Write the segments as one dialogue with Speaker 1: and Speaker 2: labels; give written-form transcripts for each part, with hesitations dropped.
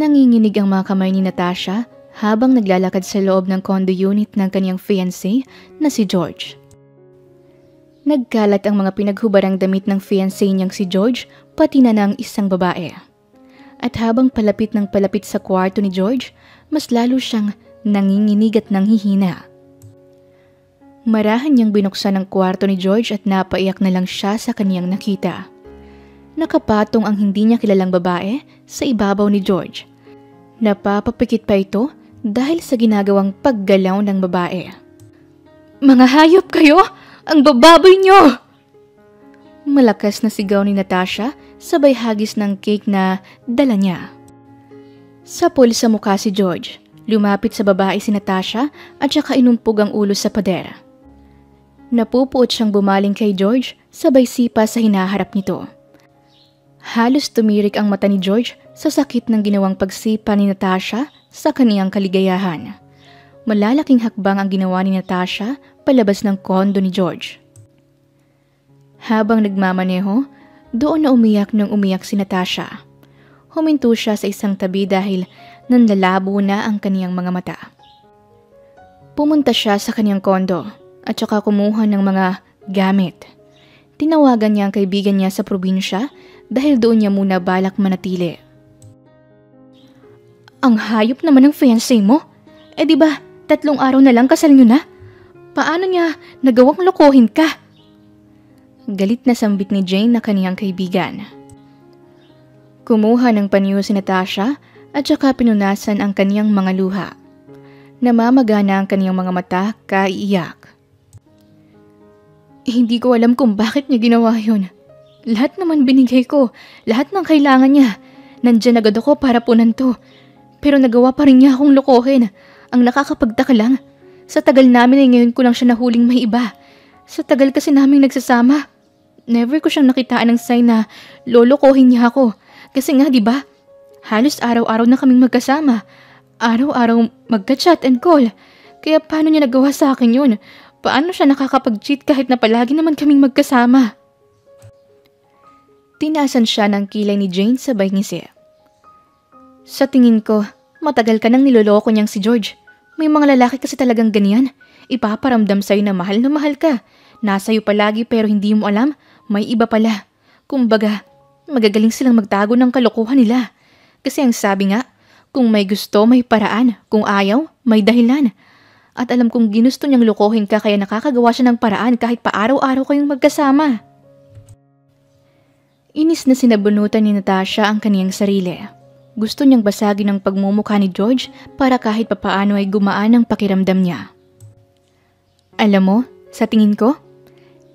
Speaker 1: Nanginginig ang mga kamay ni Natasha habang naglalakad sa loob ng condo unit ng kanyang fiancé na si George. Nagkalat ang mga pinaghubarang damit ng fiancé niyang si George pati na ng isang babae. At habang palapit ng palapit sa kwarto ni George, mas lalo siyang nanginginig at nanghihina. Marahan niyang binuksan ang kwarto ni George at napaiyak na lang siya sa kaniyang nakita. Nakapatong ang hindi niya kilalang babae sa ibabaw ni George. Napapapikit pa ito dahil sa ginagawang paggalaw ng babae. "Mga hayop kayo! Ang bababoy niyo!" Malakas na sigaw ni Natasha sabay hagis ng cake na dala niya. Sapol sa mukha si George. Lumapit sa babae si Natasha at saka inumpog ang ulo sa pader. Napupuot siyang bumaling kay George sabay sipa sa hinaharap nito. Halos tumirik ang mata ni George sa sakit ng ginawang pagsipa ni Natasha sa kaniyang kaligayahan. Malalaking hakbang ang ginawa ni Natasha palabas ng kondo ni George. Habang nagmamaneho, doon na umiyak nang umiyak si Natasha. Huminto siya sa isang tabi dahil nanlalabo na ang kaniyang mga mata. Pumunta siya sa kaniyang kondo at saka kumuha ng mga gamit. Tinawagan niya ang kaibigan niya sa probinsya dahil doon niya muna balak manatili. "Ang hayop naman ng fiancé mo. Di ba 3 araw na lang kasal niyo na? Paano niya nagawang lokohin ka?" Galit na sambit ni Jane na kaniyang kaibigan. Kumuha ng panyo si Natasha at saka pinunasan ang kaniyang mga luha. Namamagana ang kaniyang mga mata kaiiyak. "Hindi ko alam kung bakit niya ginawa yun. Lahat naman binigay ko, lahat ng kailangan niya. Nandyan agad ako para punan to. Pero nagawa pa rin niya akong lokohin. Ang nakakapagtaka lang, sa tagal namin ay ngayon ko lang siya nahuling may iba. Sa tagal kasi naming nagsasama, never ko siyang nakitaan ng sign na lolokohin niya ako. Kasi nga 'di ba? Halos araw-araw na kaming magkasama. Araw-araw magka-chat and call. Kaya paano niya nagawa sa akin yun? Paano siya nakakapag-cheat kahit na palagi naman kaming magkasama?" Tinasan siya ng kilay ni Jane sabay ngisi. "Sa tingin ko, matagal ka nang niloloko niyang si George. May mga lalaki kasi talagang ganyan. Ipaparamdam sa'yo na mahal ka. Nasa'yo palagi pero hindi mo alam, may iba pala. Kumbaga, magagaling silang magtago ng kalokohan nila. Kasi ang sabi nga, kung may gusto, may paraan. Kung ayaw, may dahilan. At alam kong ginusto niyang lokohin ka kaya nakakagawa siya ng paraan kahit pa araw-araw kayong magkasama." Inis na sinabunutan ni Natasha ang kaniyang sarili. Gusto niyang basagin ang pagmumukha ni George para kahit papaano ay gumaan ang pakiramdam niya. "Alam mo, sa tingin ko,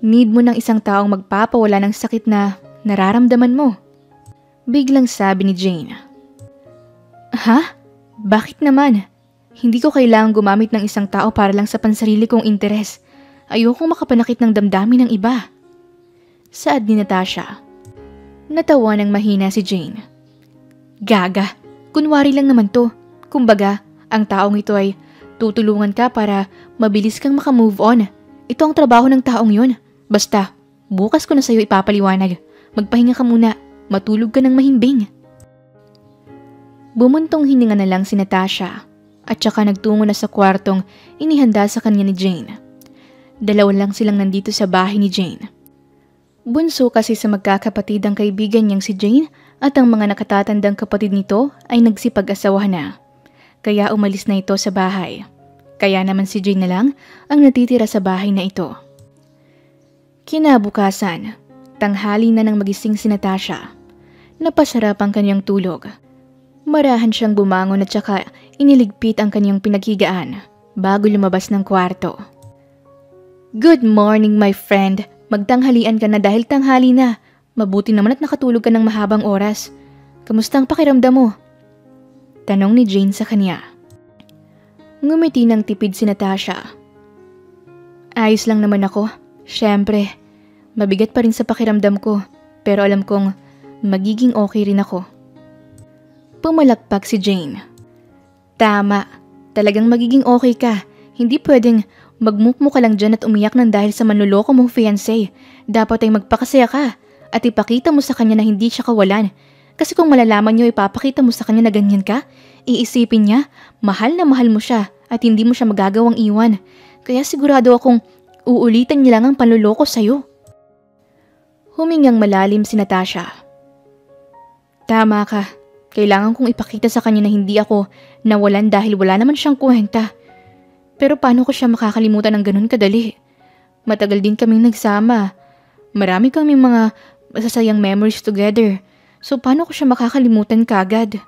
Speaker 1: need mo ng isang taong magpapawala ng sakit na nararamdaman mo." Biglang sabi ni Jane. "Ha? Bakit naman? Hindi ko kailangang gumamit ng isang tao para lang sa pansarili kong interes. Ayokong makapanakit ng damdamin ng iba." Saad ni Natasha. Natawa ng mahina si Jane. "Gaga, kunwari lang naman to. Kumbaga, ang taong ito ay tutulungan ka para mabilis kang makamove on. Ito ang trabaho ng taong yun. Basta, bukas ko na sa'yo ipapaliwanag. Magpahinga ka muna, matulog ka ng mahimbing." Bumuntong hininga na lang si Natasha at saka nagtungo na sa kwartong inihanda sa kanya ni Jane. Dalawa lang silang nandito sa bahay ni Jane. Bunso kasi sa magkakapatid ang kaibigan niyang si Jane at ang mga nakatatandang kapatid nito ay nagsipag-asawa na. Kaya umalis na ito sa bahay. Kaya naman si Jane na lang ang natitira sa bahay na ito. Kinabukasan, tanghali na nang magising si Natasha. Napasarap ang kanyang tulog. Marahan siyang bumangon at saka iniligpit ang kanyang pinaghigaan bago lumabas ng kwarto. "Good morning, my friend. Magtanghalian ka na dahil tanghali na. Mabuti naman at nakatulog ka ng mahabang oras. Kamusta ang pakiramdam mo?" Tanong ni Jane sa kanya. Ngumiti ng tipid si Natasha. "Ayos lang naman ako. Siyempre, mabigat pa rin sa pakiramdam ko. Pero alam kong magiging okay rin ako." Pumalakpak si Jane. "Tama. Talagang magiging okay ka. Hindi pwedeng magmukmo ka lang dyan at umiyak ng dahil sa manloloko mong fiancé. Dapat ay magpakasaya ka at ipakita mo sa kanya na hindi siya kawalan. Kasi kung malalaman niyo ipapakita mo sa kanya na ganyan ka, iisipin niya, mahal na mahal mo siya at hindi mo siya magagawang iwan. Kaya sigurado akong uulitin niya lang ang panluloko sa'yo. Humingang malalim si Natasha. Tama ka. Kailangan kong ipakita sa kanya na hindi ako nawalan dahil wala naman siyang kwenta. Pero paano ko siya makakalimutan ng ganun kadali? Matagal din kaming nagsama. Marami kaming mga masasayang memories together. So paano ko siya makakalimutan kagad?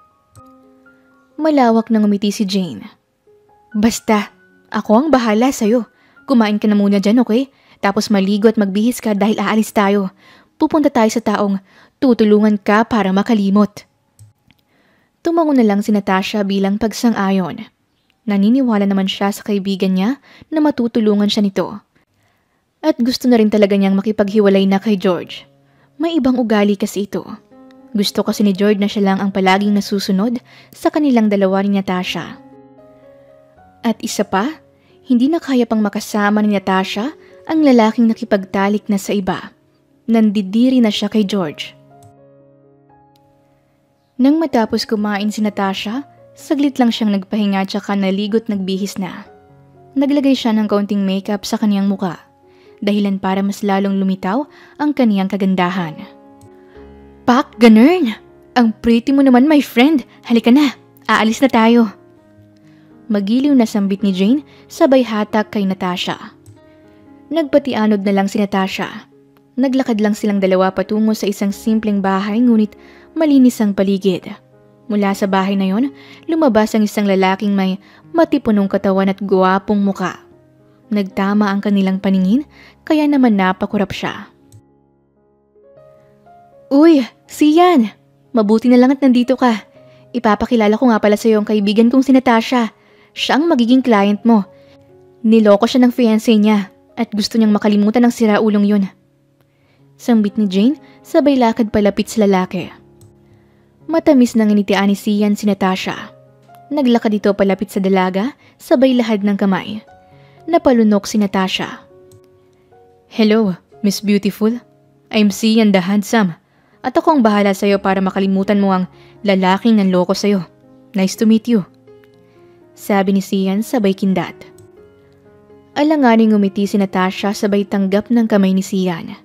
Speaker 1: Malawak na ngumiti si Jane. Basta, ako ang bahala sa'yo. Kumain ka na muna dyan, okay? Tapos maligo at magbihis ka dahil aalis tayo. Pupunta tayo sa taong tutulungan ka para makalimot. Tumango na lang si Natasha bilang pagsang-ayon. Naniniwala naman siya sa kaibigan niya na matutulungan siya nito. At gusto na rin talaga niyang makipaghiwalay na kay George. May ibang ugali kasi ito. Gusto kasi ni George na siya lang ang palaging nasusunod sa kanilang dalawa ni Natasha. At isa pa, hindi na kaya pang makasama ni Natasha ang lalaking nakipagtalik na sa iba. Nandidiri na siya kay George. Nang matapos kumain si Natasha, saglit lang siyang nagpahinga tsaka naligo't nagbihis na. Naglagay siya ng kaunting makeup sa kaniyang muka, dahilan para mas lalong lumitaw ang kaniyang kagandahan. Pak, ganun! Ang pretty mo naman, my friend. Halika na, aalis na tayo. Magiliw na sambit ni Jane sabay hatak kay Natasha. Nagpatianod na lang si Natasha. Naglakad lang silang dalawa patungo sa isang simpleng bahay ngunit malinis ang paligid. Mula sa bahay na yon, lumabas ang isang lalaking may matipunong katawan at guwapong muka. Nagtama ang kanilang paningin kaya naman napakurap siya. Uy, Sian! Mabuti na lang at nandito ka. Ipapakilala ko nga pala sa iyo ang kaibigan kong si Natasha. Siya ang magiging client mo. Niloko siya ng fiancé niya at gusto niyang makalimutan ang siraulong yun. Sambit ni Jane sabay lakad palapit sa lalaki. Matamis nang initian ni Sian si Natasha. Naglakad ito palapit sa dalaga sabay lahad ng kamay. Napalunok si Natasha. Hello, Miss Beautiful. I'm Sian the Handsome. At ako ang bahala sa'yo para makalimutan mo ang lalaking nanloko sa'yo. Nice to meet you. Sabi ni Sian sabay kindat. Alanganing ngumiti si Natasha sabay tanggap ng kamay ni Sian.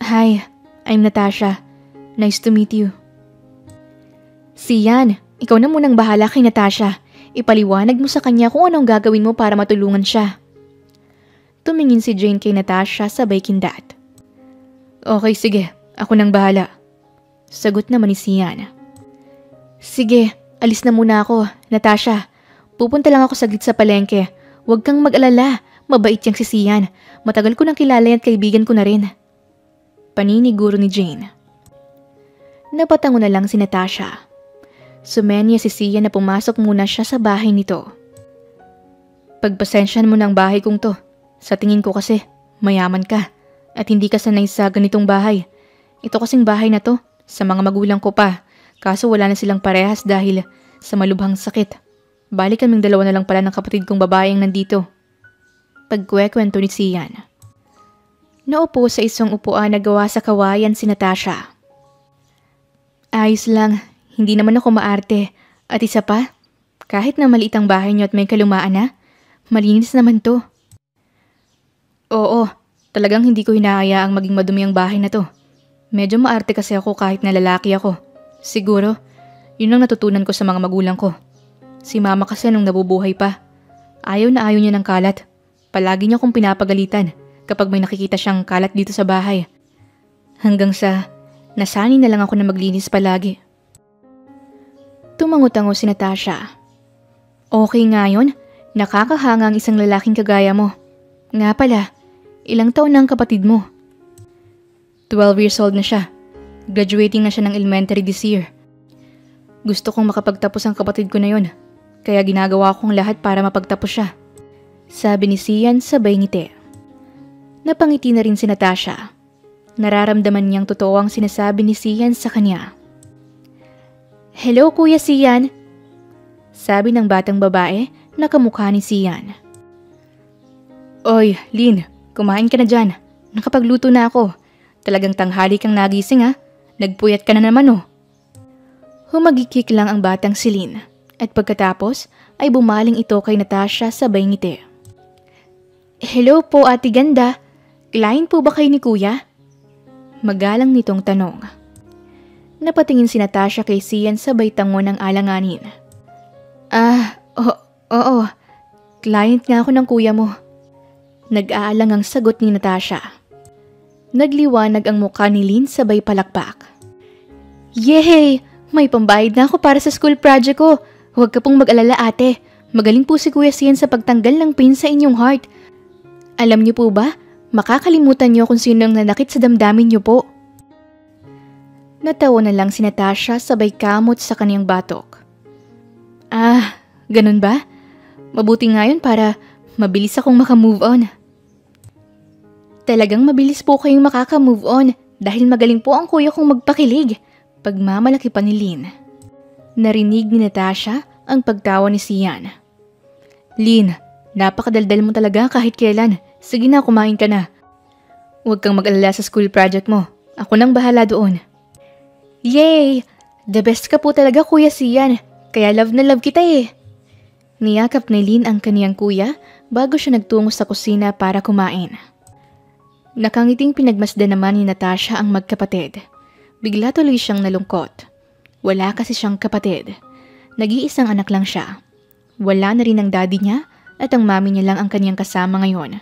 Speaker 1: Hi, I'm Natasha. Nice to meet you. Sian, ikaw na munang bahala kay Natasha. Ipaliwanag mo sa kanya kung anong gagawin mo para matulungan siya. Tumingin si Jane kay Natasha sabay kindat. Okay, sige. Ako nang bahala. Sagot naman ni Sian. Sige, alis na muna ako, Natasha. Pupunta lang ako saglit sa palengke. Huwag kang mag-alala. Mabait yang si Sian. Matagal ko nang kilala at kaibigan ko na rin. Paniniguro ni Jane. Napatango na lang si Natasha. Sumenya si Sian na pumasok muna siya sa bahay nito. Pagpasensyahan mo ng bahay kong to. Sa tingin ko kasi, mayaman ka. At hindi ka sanay sa ganitong bahay. Ito kasing bahay na to, sa mga magulang ko pa. Kaso wala na silang parehas dahil sa malubhang sakit. Balik kaming dalawa na lang pala ng kapatid kong babae ang nandito. Pagkwekwento ni Sian. Naupo sa isang upuan na gawa sa kawayan si Natasha. Ayos lang, hindi naman ako maarte. At isa pa, kahit na maliit ang bahay niyo at may kalumaan na, malinis naman to. Oo, talagang hindi ko hinahayaang maging madumi ang bahay na to. Medyo maarte kasi ako kahit na lalaki ako. Siguro, yun ang natutunan ko sa mga magulang ko. Si mama kasi nung nabubuhay pa, ayaw na ayaw niya ng kalat. Palagi niya akong pinapagalitan kapag may nakikita siyang kalat dito sa bahay. Hanggang sa nasanay na lang ako na maglinis palagi. Tumango-tango si Natasha. Okay nga yun, nakakahanga ang isang lalaking kagaya mo. Nga pala, ilang taon na ang kapatid mo? 12 years old na siya. Graduating na siya ng elementary this year. Gusto kong makapagtapos ang kapatid ko na yun. Kaya ginagawa kong lahat para mapagtapos siya. Sabi ni Sian sabay ngiti. Napangiti na rin si Natasha. Nararamdaman niyang totoo ang sinasabi ni Sian sa kanya. Hello, Kuya Sian. Sabi ng batang babae na kamukha ni Sian. Oy, Lynn, kumain ka na dyan. Nakapagluto na ako. Talagang tanghali kang nagising ha. Nagpuyat ka na naman oh. Humagikik lang ang batang si Lynn at pagkatapos ay bumaling ito kay Natasha sabay ngiti. Hello po ate ganda, client po ba kayo ni kuya? Magalang nitong tanong. Napatingin si Natasha kay Sian sabay tango ng alanganin. Oo, client nga ako ng kuya mo. Nag-aalang ang sagot ni Natasha. Nagliwanag ang mukha ni Lynn sabay palakpak. Yehey! May pambayad na ako para sa school project ko. Huwag ka pong mag-alala ate. Magaling po si Kuya Sian sa pagtanggal ng pain sa inyong heart. Alam niyo po ba, makakalimutan niyo kung sino ang nanakit sa damdamin niyo po. Natawa na lang si Natasha sabay kamot sa kaniyang batok. Ganun ba? Mabuti nga yun para mabilis akong makamove on. Talagang mabilis po kayong makaka-move on dahil magaling po ang kuya kong magpakilig. Pagmamalaki pa ni Lynn. Narinig ni Natasha ang pagtawa ni Sian. Lynn, napakadaldal mo talaga kahit kailan. Sige na, kumain ka na. Huwag kang mag-alala sa school project mo. Ako nang bahala doon. Yay! The best ka po talaga Kuya Sian. Kaya love na love kita eh. Niyakap ni Lynn ang kaniyang kuya bago siya nagtungo sa kusina para kumain. Nakangiting pinagmasdan naman ni Natasha ang magkapatid. Bigla tuloy siyang nalungkot. Wala kasi siyang kapatid. Nag-iisang anak lang siya. Wala na rin ang daddy niya at ang mami niya lang ang kaniyang kasama ngayon.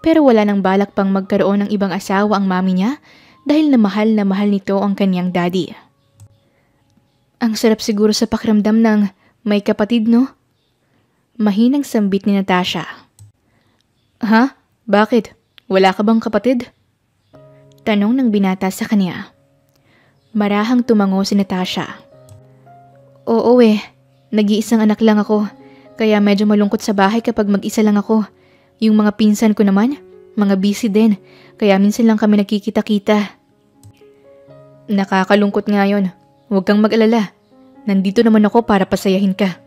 Speaker 1: Pero wala nang balak pang magkaroon ng ibang asawa ang mami niya dahil na mahal nito ang kaniyang daddy. Ang sarap siguro sa pakiramdam ng may kapatid, no? Mahinang sambit ni Natasha. Ha? Bakit? Wala ka bang kapatid? Tanong ng binata sa kanya. Marahang tumango si Natasha. Oo nag-iisang anak lang ako, kaya medyo malungkot sa bahay kapag mag-isa lang ako. Yung mga pinsan ko naman, mga busy din, kaya minsan lang kami nagkikita-kita. Nakakalungkot nga yun, huwag kang mag-alala. Nandito naman ako para pasayahin ka.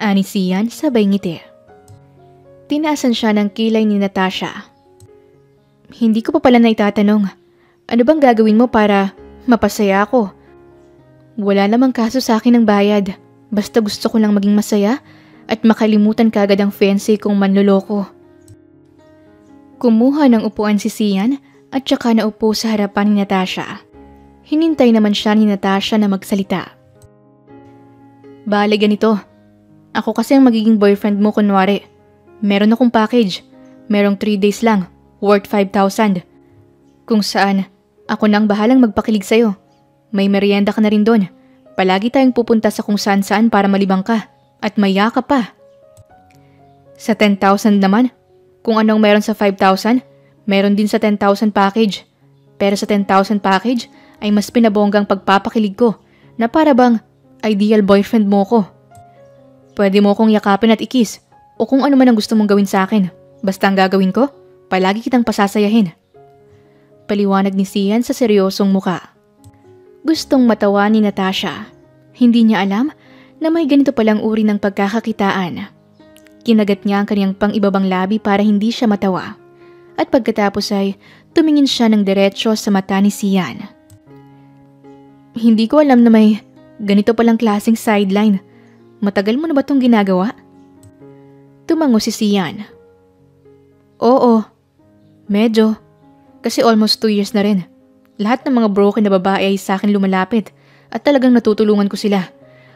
Speaker 1: Ani Sian sabay ngiti. Tinaasan siya ng kilay ni Natasha. Hindi ko pa pala naitatanong, ano bang gagawin mo para mapasaya ako? Wala namang kaso sa akin ng bayad. Basta gusto ko lang maging masaya at makalimutan kagad ang fiancé kong manloloko. Kumuha ng upuan si Sian at saka naupo sa harapan ni Natasha. Hinintay naman siya ni Natasha na magsalita. Bale ganito. Ako kasi ang magiging boyfriend mo kunwari. Meron akong package. Merong 3 days lang. Worth 5,000. Kung saan, ako nang bahalang magpakilig sa'yo. May merienda ka na rin doon. Palagi tayong pupunta sa kung saan-saan para malibang ka. At maya ka pa. Sa 10,000 naman, kung anong meron sa 5,000, meron din sa 10,000 package. Pero sa 10,000 package ay mas pinabonggang pagpapakilig ko na para bang ideal boyfriend mo ko. Pwede mo kong yakapin at ikis o kung ano man ang gusto mong gawin sa akin. Basta ang gagawin ko, palagi kitang pasasayahin. Paliwanag ni Sian sa seryosong muka. Gustong matawa ni Natasha. Hindi niya alam na may ganito palang uri ng pagkakakitaan. Kinagat niya ang kanyang pang-ibabang labi para hindi siya matawa. At pagkatapos ay tumingin siya ng diretsyo sa mata ni Sian. Hindi ko alam na may ganito palang klaseng sideline. Matagal mo na ba itong ginagawa? Tumango si Sian. Oo, medyo. Kasi almost 2 years na rin. Lahat ng mga broken na babae ay sa akin lumalapit at talagang natutulungan ko sila.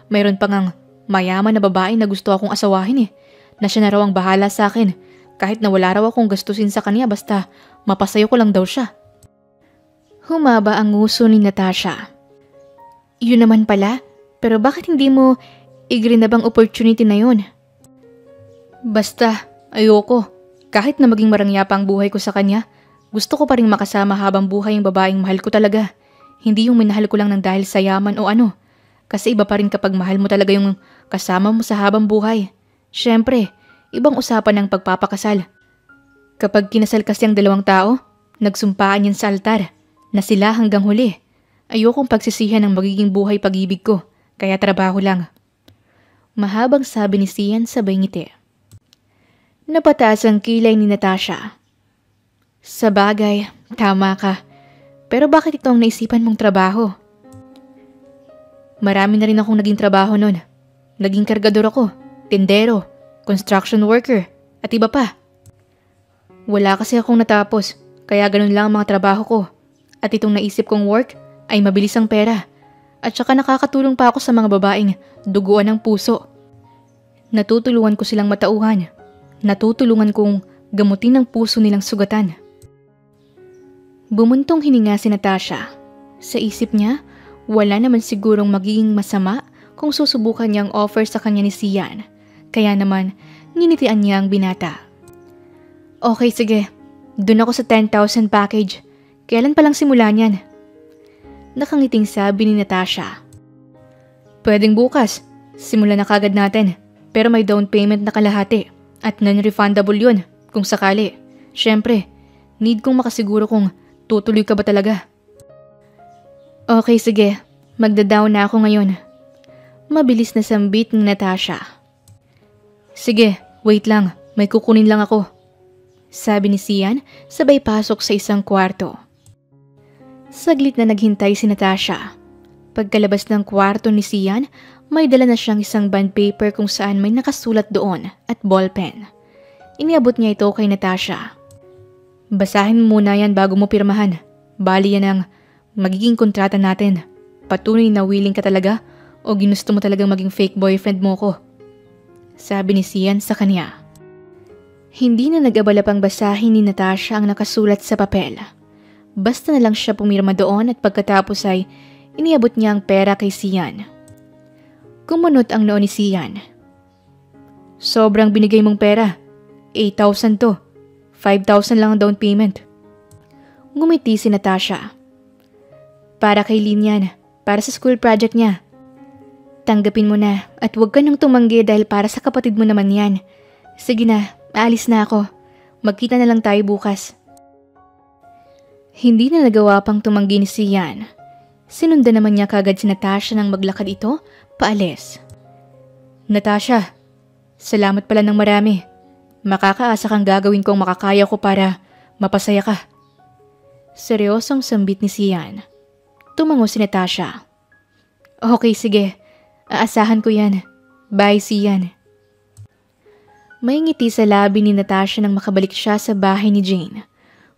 Speaker 1: Mayroon pa ngang mayaman na babae na gusto akong asawahin na siya na raw ang bahala sa akin kahit na wala raw akong gastusin sa kanya basta mapasayo ko lang daw siya. Humaba ang nguso ni Natasha. Yun naman pala, pero bakit hindi mo igrinabang opportunity na yun? Basta, ayoko. Kahit na maging marangya pa ang buhay ko sa kanya, gusto ko pa rin makasama habang buhay yung babaeng mahal ko talaga. Hindi yung minahal ko lang ng dahil sa yaman o ano. Kasi iba pa rin kapag mahal mo talaga yung kasama mo sa habang buhay. Siyempre, ibang usapan ng pagpapakasal. Kapag kinasal kasi ang dalawang tao, nagsumpaan yan sa altar na sila hanggang huli. Ayokong pagsisihan ng magiging buhay pag-ibig ko, kaya trabaho lang. Mahabang sabi ni Sian sabay ngiti. Napataas ang kilay ni Natasha. Sa bagay, tama ka. Pero bakit ito ang naisipan mong trabaho? Marami na rin akong naging trabaho nun. Naging kargador ako, tindero, construction worker, at iba pa. Wala kasi akong natapos, kaya ganun lang ang mga trabaho ko. At itong naisip kong work ay mabilis ang pera. At saka nakakatulong pa ako sa mga babaeng duguan ng puso. Natutulungan ko silang matauhan. Natutulungan kong gamutin ang puso nilang sugatan. Bumuntong hininga si Natasha. Sa isip niya, wala naman sigurong magiging masama kung susubukan niyang offer sa kanya ni Sian. Kaya naman, nginitian niya ang binata. Okay, sige. Dun ako sa 10,000 package. Kailan palang simula niyan? Nakangiting sabi ni Natasha. Pwedeng bukas. Simulan na kagad natin. Pero may down payment na kalahati. At non-refundable yun, kung sakali. Siyempre, need kong makasiguro kung tutuloy ka ba talaga. Okay, sige. Magda-down na ako ngayon. Mabilis na sambit ni Natasha. Sige, wait lang. May kukunin lang ako. Sabi ni Sian, sabay pasok sa isang kwarto. Saglit na naghintay si Natasha. Pagkalabas ng kwarto ni Sian, may dala na siyang isang bond paper kung saan may nakasulat doon at ballpen. Iniabot niya ito kay Natasha. Basahin mo muna yan bago mo pirmahan. Bali yan ang magiging kontrata natin. Patunay na willing ka talaga o ginusto mo talagang maging fake boyfriend mo ko? Sabi ni Sian sa kanya. Hindi na nag-abala pang basahin ni Natasha ang nakasulat sa papel. Basta na lang siya pumirma doon at pagkatapos ay iniabot niya ang pera kay Sian. Kumunot ang noo ni Sian. Sobrang binigay mong pera. 8,000 to. 5,000 lang ang down payment. Ngumiti si Natasha. Para kay Lynn yan. Para sa school project niya. Tanggapin mo na at huwag ka nang tumanggi dahil para sa kapatid mo naman yan. Sige na, aalis na ako. Magkita na lang tayo bukas. Hindi na nagawa pang tumanggi ni Sian. Sinundan naman niya kagad si Natasha nang maglakad ito paalis. Natasha, salamat pala ng marami. Makakaasa kang gagawin kong makakaya ko para mapasaya ka. Seryosong sambit ni Sian. Tumango si Natasha. Okay, sige. Aasahan ko yan. Bye, Sian. May ngiti sa labi ni Natasha nang makabalik siya sa bahay ni Jane.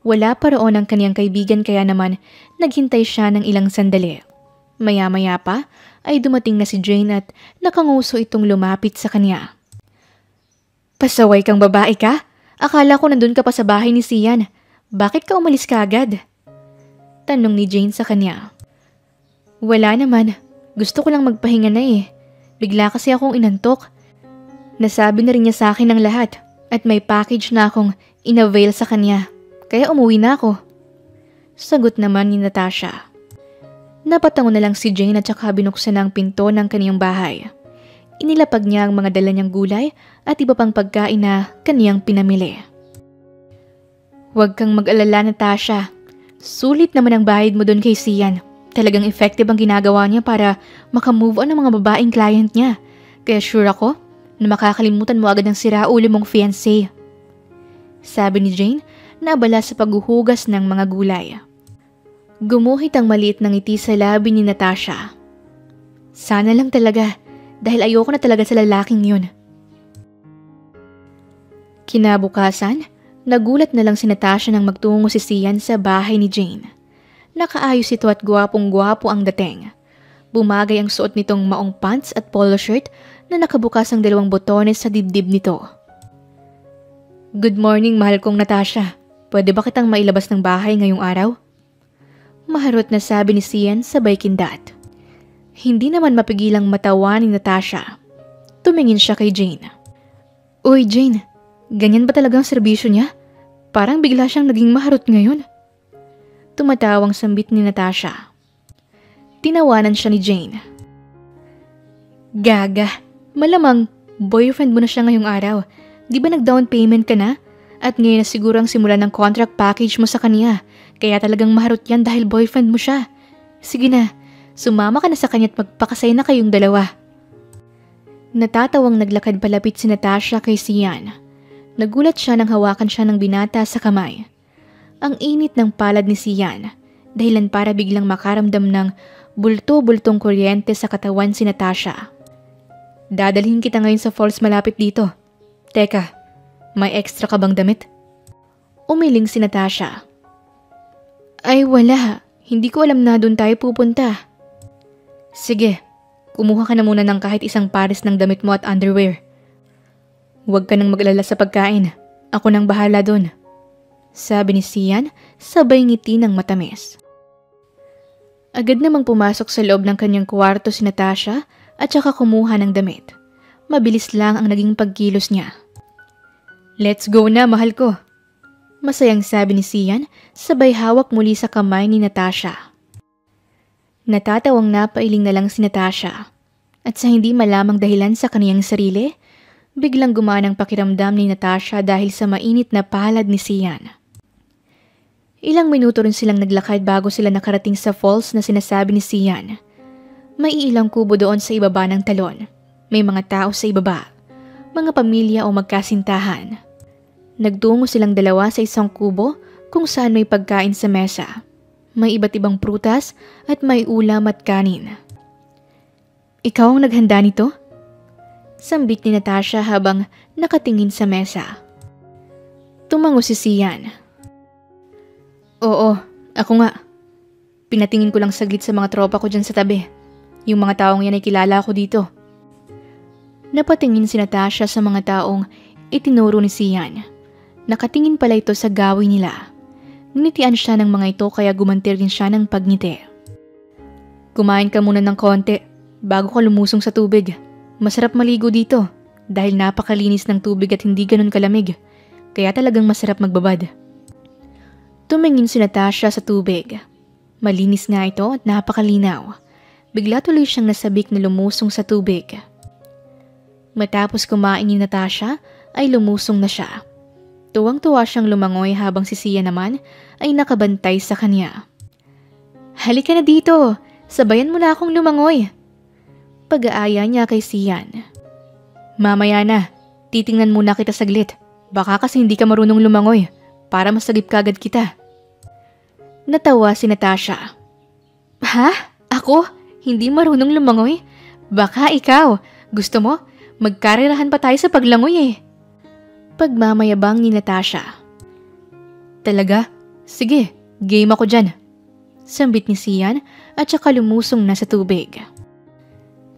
Speaker 1: Wala pa roon ang kaniyang kaibigan kaya naman naghintay siya ng ilang sandali. Maya-maya pa ay dumating na si Jane at nakanguso itong lumapit sa kanya. Pasaway kang babae ka? Akala ko nandun ka pa sa bahay ni Sian. Bakit ka umalis ka agad? Tanong ni Jane sa kanya. Wala naman. Gusto ko lang magpahinga na eh. Bigla kasi akong inantok. Nasabi na rin niya sa akin ang lahat at may package na akong inavail sa kanya. Kaya umuwi na ako. Sagot naman ni Natasha. Napatango na lang si Jane at saka binuksan ang pinto ng kaniyang bahay. Inilapag niya ang mga dala niyang gulay at iba pang pagkain na kaniyang pinamili. Huwag kang mag-alala, Natasha. Sulit naman ang bayad mo doon kay Sian. Talagang effective ang ginagawa niya para makamove on ang mga babaeng client niya. Kaya sure ako na makakalimutan mo agad ang siraulo mong fiancé. Sabi ni Jane na abala sa paghuhugas ng mga gulay. Gumuhit ang maliit na ngiti sa labi ni Natasha. Sana lang talaga dahil ayoko na talaga sa lalaking yun. Kinabukasan, nagulat na lang si Natasha nang magtungo si Sian sa bahay ni Jane. Nakaayos ito at gwapong-gwapo ang dating. Bumagay ang suot nitong maong pants at polo shirt na nakabukas ang 2 botones sa dibdib nito. Good morning, mahal kong Natasha. Pwede ba kitang mailabas ng bahay ngayong araw? Maharot na sabi ni Sian sabay kindat. Hindi naman mapigilang matawa ni Natasha. Tumingin siya kay Jane. Uy Jane, ganyan ba talagang serbisyo niya? Parang bigla siyang naging maharot ngayon. Tumatawang sambit ni Natasha. Tinawanan siya ni Jane. Gaga, malamang boyfriend mo na siya ngayong araw. Di ba nag-down payment ka na? At ngayon na siguro ang simula ng contract package mo sa kanya. Kaya talagang maharot yan dahil boyfriend mo siya. Sige na, sumama ka na sa kanya at magpakasay na kayong dalawa. Natatawang naglakad palapit si Natasha kay Sian. Nagulat siya nang hawakan siya ng binata sa kamay. Ang init ng palad ni Sian, dahilan para biglang makaramdam ng Bulto-bultong kuryente sa katawan si Natasha. Dadalhin kita ngayon sa falls malapit dito. Teka, may extra ka bang damit? Umiling si Natasha. Ay wala, hindi ko alam na doon tayo pupunta. Sige, kumuha ka na muna ng kahit isang pares ng damit mo at underwear. Huwag ka nang mag-alala sa pagkain, ako nang bahala doon. Sabi ni Sian, sabay ngiti ng matamis. Agad namang pumasok sa loob ng kanyang kwarto si Natasha at saka kumuha ng damit. Mabilis lang ang naging pagkilos niya. Let's go na, mahal ko. Masayang sabi ni Sian, sabay hawak muli sa kamay ni Natasha. Natatawang napailing na lang si Natasha. At sa hindi malamang dahilan sa kaniyang sarili, biglang gumaan ang pakiramdam ni Natasha dahil sa mainit na palad ni Sian. Ilang minuto rin silang naglakad bago sila nakarating sa falls na sinasabi ni Sian. May ilang kubo doon sa ibaba ng talon. May mga tao sa ibaba. Mga pamilya o magkasintahan. Nagtungo silang dalawa sa isang kubo kung saan may pagkain sa mesa. May iba't ibang prutas at may ulam at kanin. Ikaw ang naghanda nito? Sambit ni Natasha habang nakatingin sa mesa. Tumango si Sian. Oo, ako nga. Pinatingin ko lang saglit sa mga tropa ko dyan sa tabi. Yung mga taong yan ay kilala ko dito. Napatingin si Natasha sa mga taong itinuro ni Sian. Nakatingin pala ito sa gawi nila. Nginitian siya ng mga ito kaya gumanti rin siya ng pagngiti. Kumain ka muna ng konti bago ka lumusong sa tubig. Masarap maligo dito dahil napakalinis ng tubig at hindi ganun kalamig. Kaya talagang masarap magbabad. Tumingin si Natasha sa tubig. Malinis nga ito at napakalinaw. Bigla tuloy siyang nasabik na lumusong sa tubig. Matapos kumain ni Natasha ay lumusong na siya. Tuwang-tuwa siyang lumangoy habang si Sian naman ay nakabantay sa kanya. Halika na dito, sabayan mo na akong lumangoy. Pag-aaya niya kay Sian. Mamaya na, titingnan muna kita saglit. Baka kasi hindi ka marunong lumangoy. Para masagip kagad kita. Natawa si Natasha. Ha? Ako? Hindi marunong lumangoy? Baka ikaw. Gusto mo? Magkarirahan pa tayo sa paglangoy eh. Pagmamayabang ni Natasha. Talaga? Sige, game ako dyan. Sambit ni Sian at saka lumusong na sa tubig.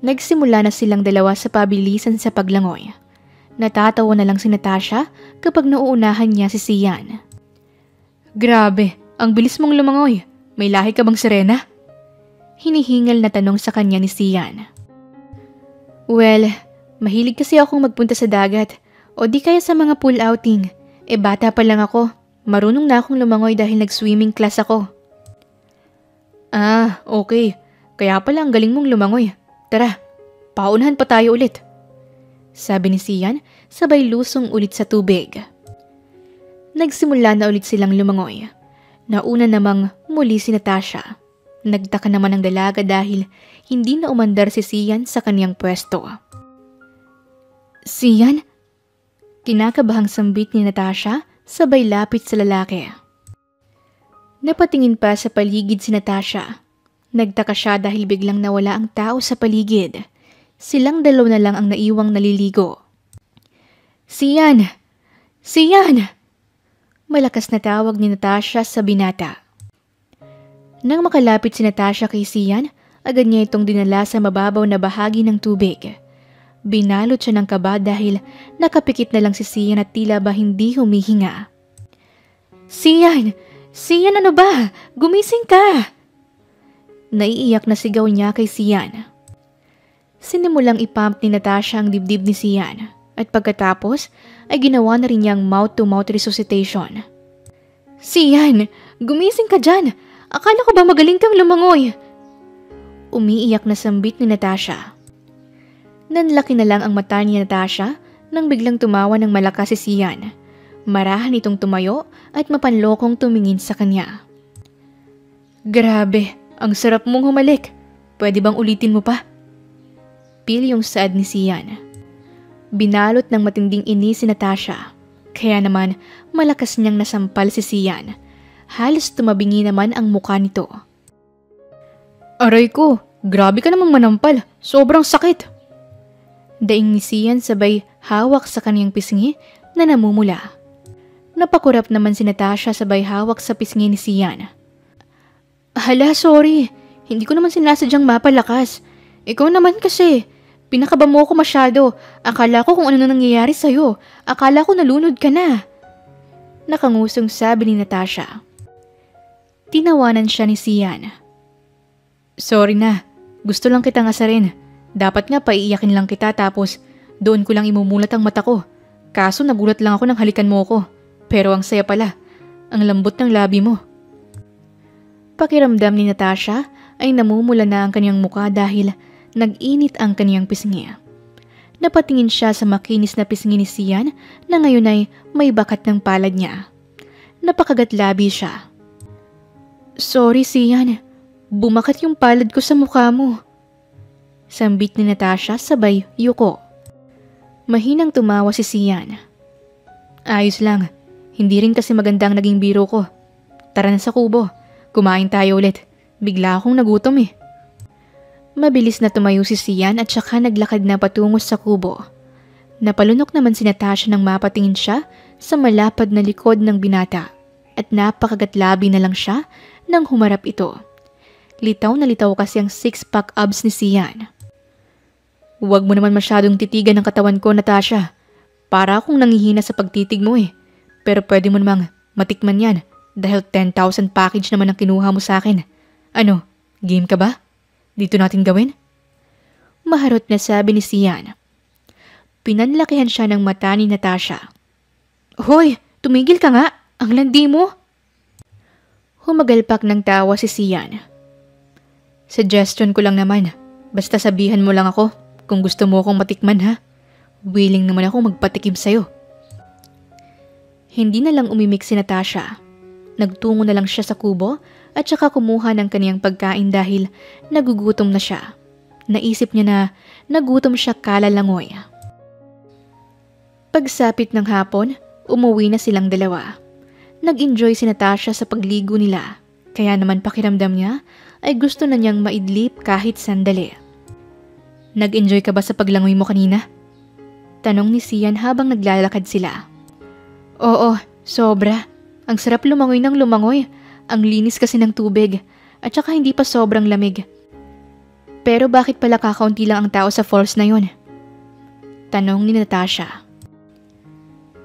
Speaker 1: Nagsimula na silang dalawa sa pabilisan sa paglangoy. Natatawa na lang si Natasha kapag nauunahan niya si Sian. Grabe, ang bilis mong lumangoy. May lahi ka bang sirena? Hinihingal na tanong sa kanya ni Sian. Well, mahilig kasi akong magpunta sa dagat o di kaya sa mga pool outing. Bata pa lang ako. Marunong na akong lumangoy dahil nag-swimming class ako. Ah, okay. Kaya pala ang galing mong lumangoy. Tara, paunahan pa tayo ulit. Sabi ni Sian, sabay lusong ulit sa tubig. Nagsimula na ulit silang lumangoy. Nauna namang muli si Natasha. Nagtaka naman ang dalaga dahil hindi na umandar si Sian sa kaniyang pwesto. Sian? Kinakabahang sambit ni Natasha, sabay lapit sa lalaki. Napatingin pa sa paligid si Natasha. Nagtaka siya dahil biglang nawala ang tao sa paligid. Silang dalawa na lang ang naiwang naliligo. Sian! Sian! Malakas na tawag ni Natasha sa binata. Nang makalapit si Natasha kay Sian, agad niya itong dinala sa mababaw na bahagi ng tubig. Binalot siya ng kaba dahil nakapikit na lang si Sian at tila ba hindi humihinga. Sian! Sian, ano ba? Gumising ka! Naiiyak na sigaw niya kay Sian. Sinimulang ipump ni Natasha ang dibdib ni Sian at pagkatapos ay ginawa na rin niyang mouth-to-mouth resuscitation. Sian! Gumising ka dyan! Akala ko ba magaling kang lumangoy? Umiiyak na sambit ni Natasha. Nanlaki na lang ang mata ni Natasha nang biglang tumawa ng malakas si Sian. Marahan itong tumayo at mapanlokong tumingin sa kanya. Grabe, ang sarap mong humalik. Pwede bang ulitin mo pa? Pilyong saad ni Sian. Binalot ng matinding inis si Natasha. Kaya naman malakas niyang nasampal si Sian. Halos tumabingi naman ang mukha nito. Aray ko, grabe ka namang manampal. Sobrang sakit. Daing ni Sian sabay hawak sa kaniyang pisngi na namumula. Napakurap naman si Natasha sabay hawak sa pisngi ni Sian. Hala, sorry. Hindi ko naman sinasadyang mapalakas. Ikaw naman kasi. Pinakaba mo ako masyado. Akala ko kung ano na nangyayari sa'yo. Akala ko nalunod ka na. Nakangusong sabi ni Natasha. Tinawanan siya ni Sian. Sorry na. Gusto lang kitang asarin. Dapat nga paiiyakin lang kita tapos doon ko lang imumulat ang mata ko. Kaso nagulat lang ako nang halikan mo ko. Pero ang saya pala. Ang lambot ng labi mo. Pakiramdam ni Natasha ay namumula na ang kanyang muka dahil nag-init ang kanyang pisngi. Napatingin siya sa makinis na pisngi ni Sian na ngayon ay may bakat ng palad niya. Napakagatlabi siya. Sorry Sian, bumakat yung palad ko sa mukha mo. Sambit ni Natasha sabay yuko. Mahinang tumawa si Sian. Ayos lang, hindi rin kasi magandang naging biro ko. Tara na sa kubo. Kumain tayo ulit. Bigla akong nagutom eh. Mabilis na tumayo si Sian at saka naglakad na patungo sa kubo. Napalunok naman si Natasha nang mapatingin siya sa malapad na likod ng binata at napakagatlabi na lang siya nang humarap ito. Litaw na litaw kasi ang six-pack abs ni Sian. Huwag mo naman masyadong titigan ng katawan ko, Natasha. Para akong nangihina sa pagtitig mo eh. Pero pwede mo namang matikman yan. Dahil 10,000 package naman ang kinuha mo sa akin. Ano, game ka ba? Dito natin gawin? Maharot na sabi ni Sian. Pinanlakihan siya ng mata ni Natasha. Hoy, tumigil ka nga. Ang landi mo. Humagalpak ng tawa si Sian. Suggestion ko lang naman. Basta sabihan mo lang ako kung gusto mo akong matikman ha. Willing naman ako magpatikim sa'yo. Hindi na lang umimik si Natasha. Nagtungo na lang siya sa kubo at saka kumuha ng kaniyang pagkain dahil nagugutom na siya. Naisip niya na nagutom siya kalalangoy. Pagsapit ng hapon, umuwi na silang dalawa. Nag-enjoy si Natasha sa pagligo nila. Kaya naman pakiramdam niya ay gusto na niyang maidlip kahit sandali. Nag-enjoy ka ba sa paglangoy mo kanina? Tanong ni Sian habang naglalakad sila. Oo, sobra. Ang sarap lumangoy ng lumangoy. Ang linis kasi ng tubig. At saka hindi pa sobrang lamig. Pero bakit pala kakaunti lang ang tao sa falls na yun? Tanong ni Natasha.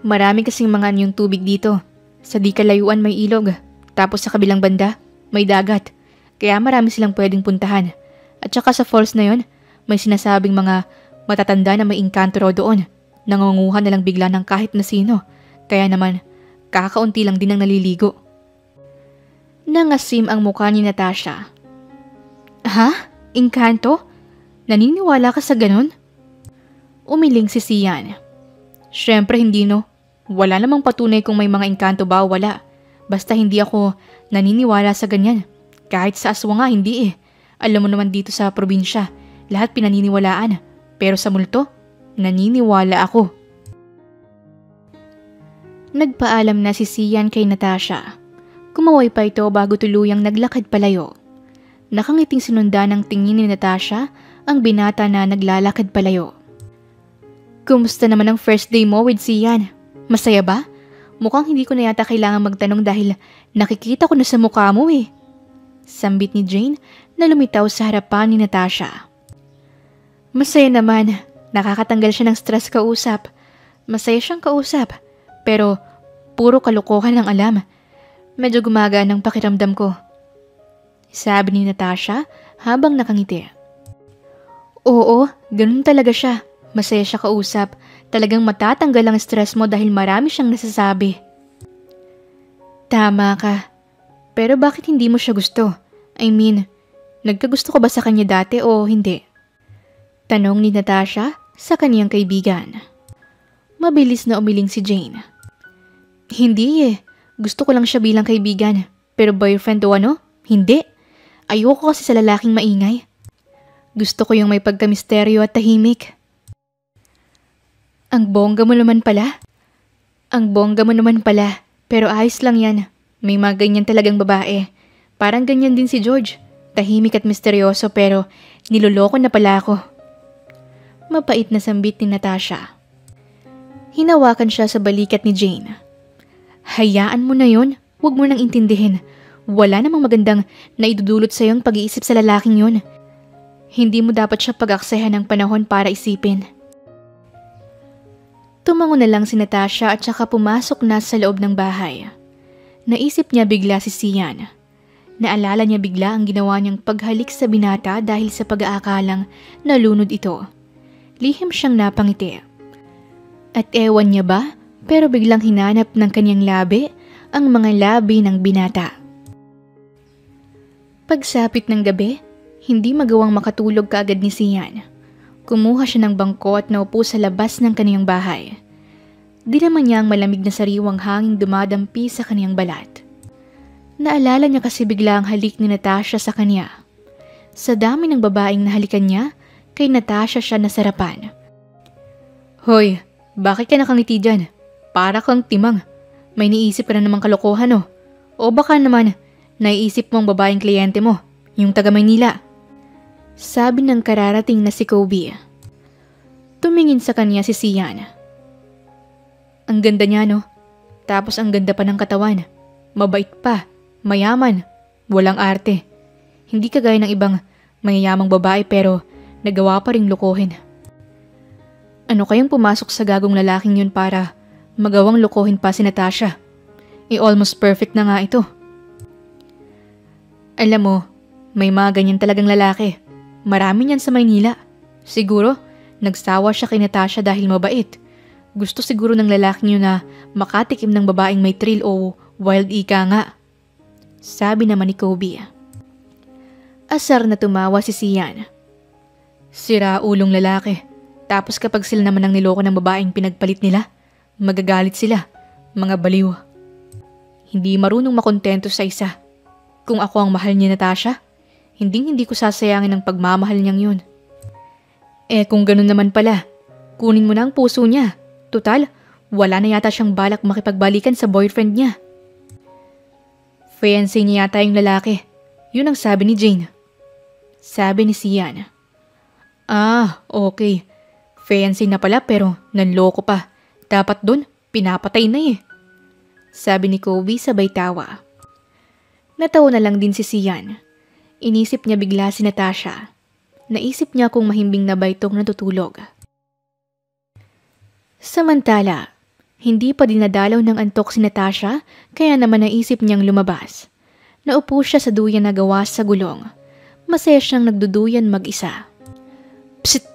Speaker 1: Marami kasing mga anyong tubig dito. Sa di kalayuan may ilog. Tapos sa kabilang banda, may dagat. Kaya marami silang pwedeng puntahan. At saka sa falls na yun, may sinasabing mga matatanda na may engkanto doon. Nangunguha na lang bigla ng kahit na sino. Kaya naman, kakaunti lang din ang naliligo. Nangasim ang mukha ni Natasha. Ha? Engkanto? Naniniwala ka sa ganun? Umiling si Sian. Syempre hindi no. Wala namang patunay kung may mga engkanto ba o wala. Basta hindi ako naniniwala sa ganyan. Kahit sa aswa nga hindi eh. Alam mo naman dito sa probinsya, lahat pinaniniwalaan. Pero sa multo, naniniwala ako. Nagpaalam na si Sian kay Natasha. Kumaway pa ito bago tuluyang naglakad palayo. Nakangiting sinundan ng tingin ni Natasha ang binata na naglalakad palayo. Kumusta naman ang first day mo with Sian? Masaya ba? Mukhang hindi ko na yata kailangan magtanong dahil nakikita ko na sa mukha mo eh. Sambit ni Jane na lumitaw sa harapan ni Natasha. Masaya naman. Nakakatanggal siya ng stress kausap. Masaya siyang kausap. Pero puro kalokohan ang alam. Medyo gumagaan ang pakiramdam ko. Sabi ni Natasha habang nakangiti. Oo, ganun talaga siya. Masaya siya kausap. Talagang matatanggal ang stress mo dahil marami siyang nasasabi. Tama ka. Pero bakit hindi mo siya gusto? I mean, nagkagusto ka ba sa kanya dati o hindi? Tanong ni Natasha sa kaniyang kaibigan. Mabilis na umiling si Jane. Hindi eh. Gusto ko lang siya bilang kaibigan. Pero boyfriend o ano? Hindi. Ayoko kasi sa lalaking maingay. Gusto ko yung may pagkamisteryo at tahimik. Ang bongga mo naman pala. Pero ayos lang yan. May mga ganyan talagang babae. Parang ganyan din si George. Tahimik at misteryoso pero niloloko na pala ako. Mapait na sambit ni Natasha. Hinawakan siya sa balikat ni Jane. Hayaan mo na yon, huwag mo nang intindihin. Wala namang magandang naidudulot sa iyong pag-iisip sa lalaking yon. Hindi mo dapat siya pag-aksayahan ng panahon para isipin. Tumango na lang si Natasha at saka pumasok na sa loob ng bahay. Naisip niya bigla si Sian. Naalala niya bigla ang ginawa niyang paghalik sa binata dahil sa pag-aakalang nalunod ito. Lihim siyang napangiti. At ewan niya ba, pero biglang hinanap ng kanyang labi ang mga labi ng binata. Pagsapit ng gabi, hindi magawang makatulog kaagad ni Sian. Kumuha siya ng bangko at naupo sa labas ng kaniyang bahay. Di naman niya ang malamig na sariwang hangin dumadampi sa kaniyang balat. Naalala niya kasi bigla ang halik ni Natasha sa kanya. Sa dami ng babaeng nahalikan niya, kay Natasha siya nasarapan. Hoy, bakit ka nakangiti dyan? Para kang timang. May niisip ka na namang kalokohan o? O baka naman, naiisip mo ang babaeng kliyente mo, yung taga Maynila. Sabi ng kararating na si Kobe. Tumingin sa kanya si Sian. Ang ganda niya no? Tapos ang ganda pa ng katawan. Mabait pa, mayaman, walang arte. Hindi kagaya ng ibang mayayamang babae pero nagawa pa ring lokohin. Ano kayang pumasok sa gagong lalaking yun para magawang lokohin pa si Natasha? Almost perfect na nga ito. Alam mo, may mga ganyan talagang lalaki. Marami niyan sa Maynila. Siguro, nagsawa siya kay Natasha dahil mabait. Gusto siguro ng lalaking yun na makatikim ng babaeng may thrill o wild ika nga. Sabi naman ni Kobe. Asar na tumawa si Sian. Sira ulong lalaki. Tapos kapag sila naman ang niloko ng babaeng pinagpalit nila, magagalit sila, mga baliw. Hindi marunong makontento sa isa. Kung ako ang mahal ni Natasha, hindi ko sasayangin ang pagmamahal niyang yun. Kung ganun naman pala, kunin mo na ang puso niya. Tutal, wala na yata siyang balak makipagbalikan sa boyfriend niya. Fiancé niya yata yung lalaki. Yun ang sabi ni Jane. Sabi ni Sian. Okay. Fiancé na pala pero nanloko pa. Dapat dun, pinapatay na eh. Sabi ni Kobe sabay tawa. Natawa na lang din si Sian. Inisip niya bigla si Natasha. Naisip niya kung mahimbing na ba itong natutulog. Samantala, hindi pa dinadalaw ng antok si Natasha kaya naman naisip niyang lumabas. Naupo siya sa duyan na gawa sa gulong. Masaya siyang nagduduyan mag-isa. Psst!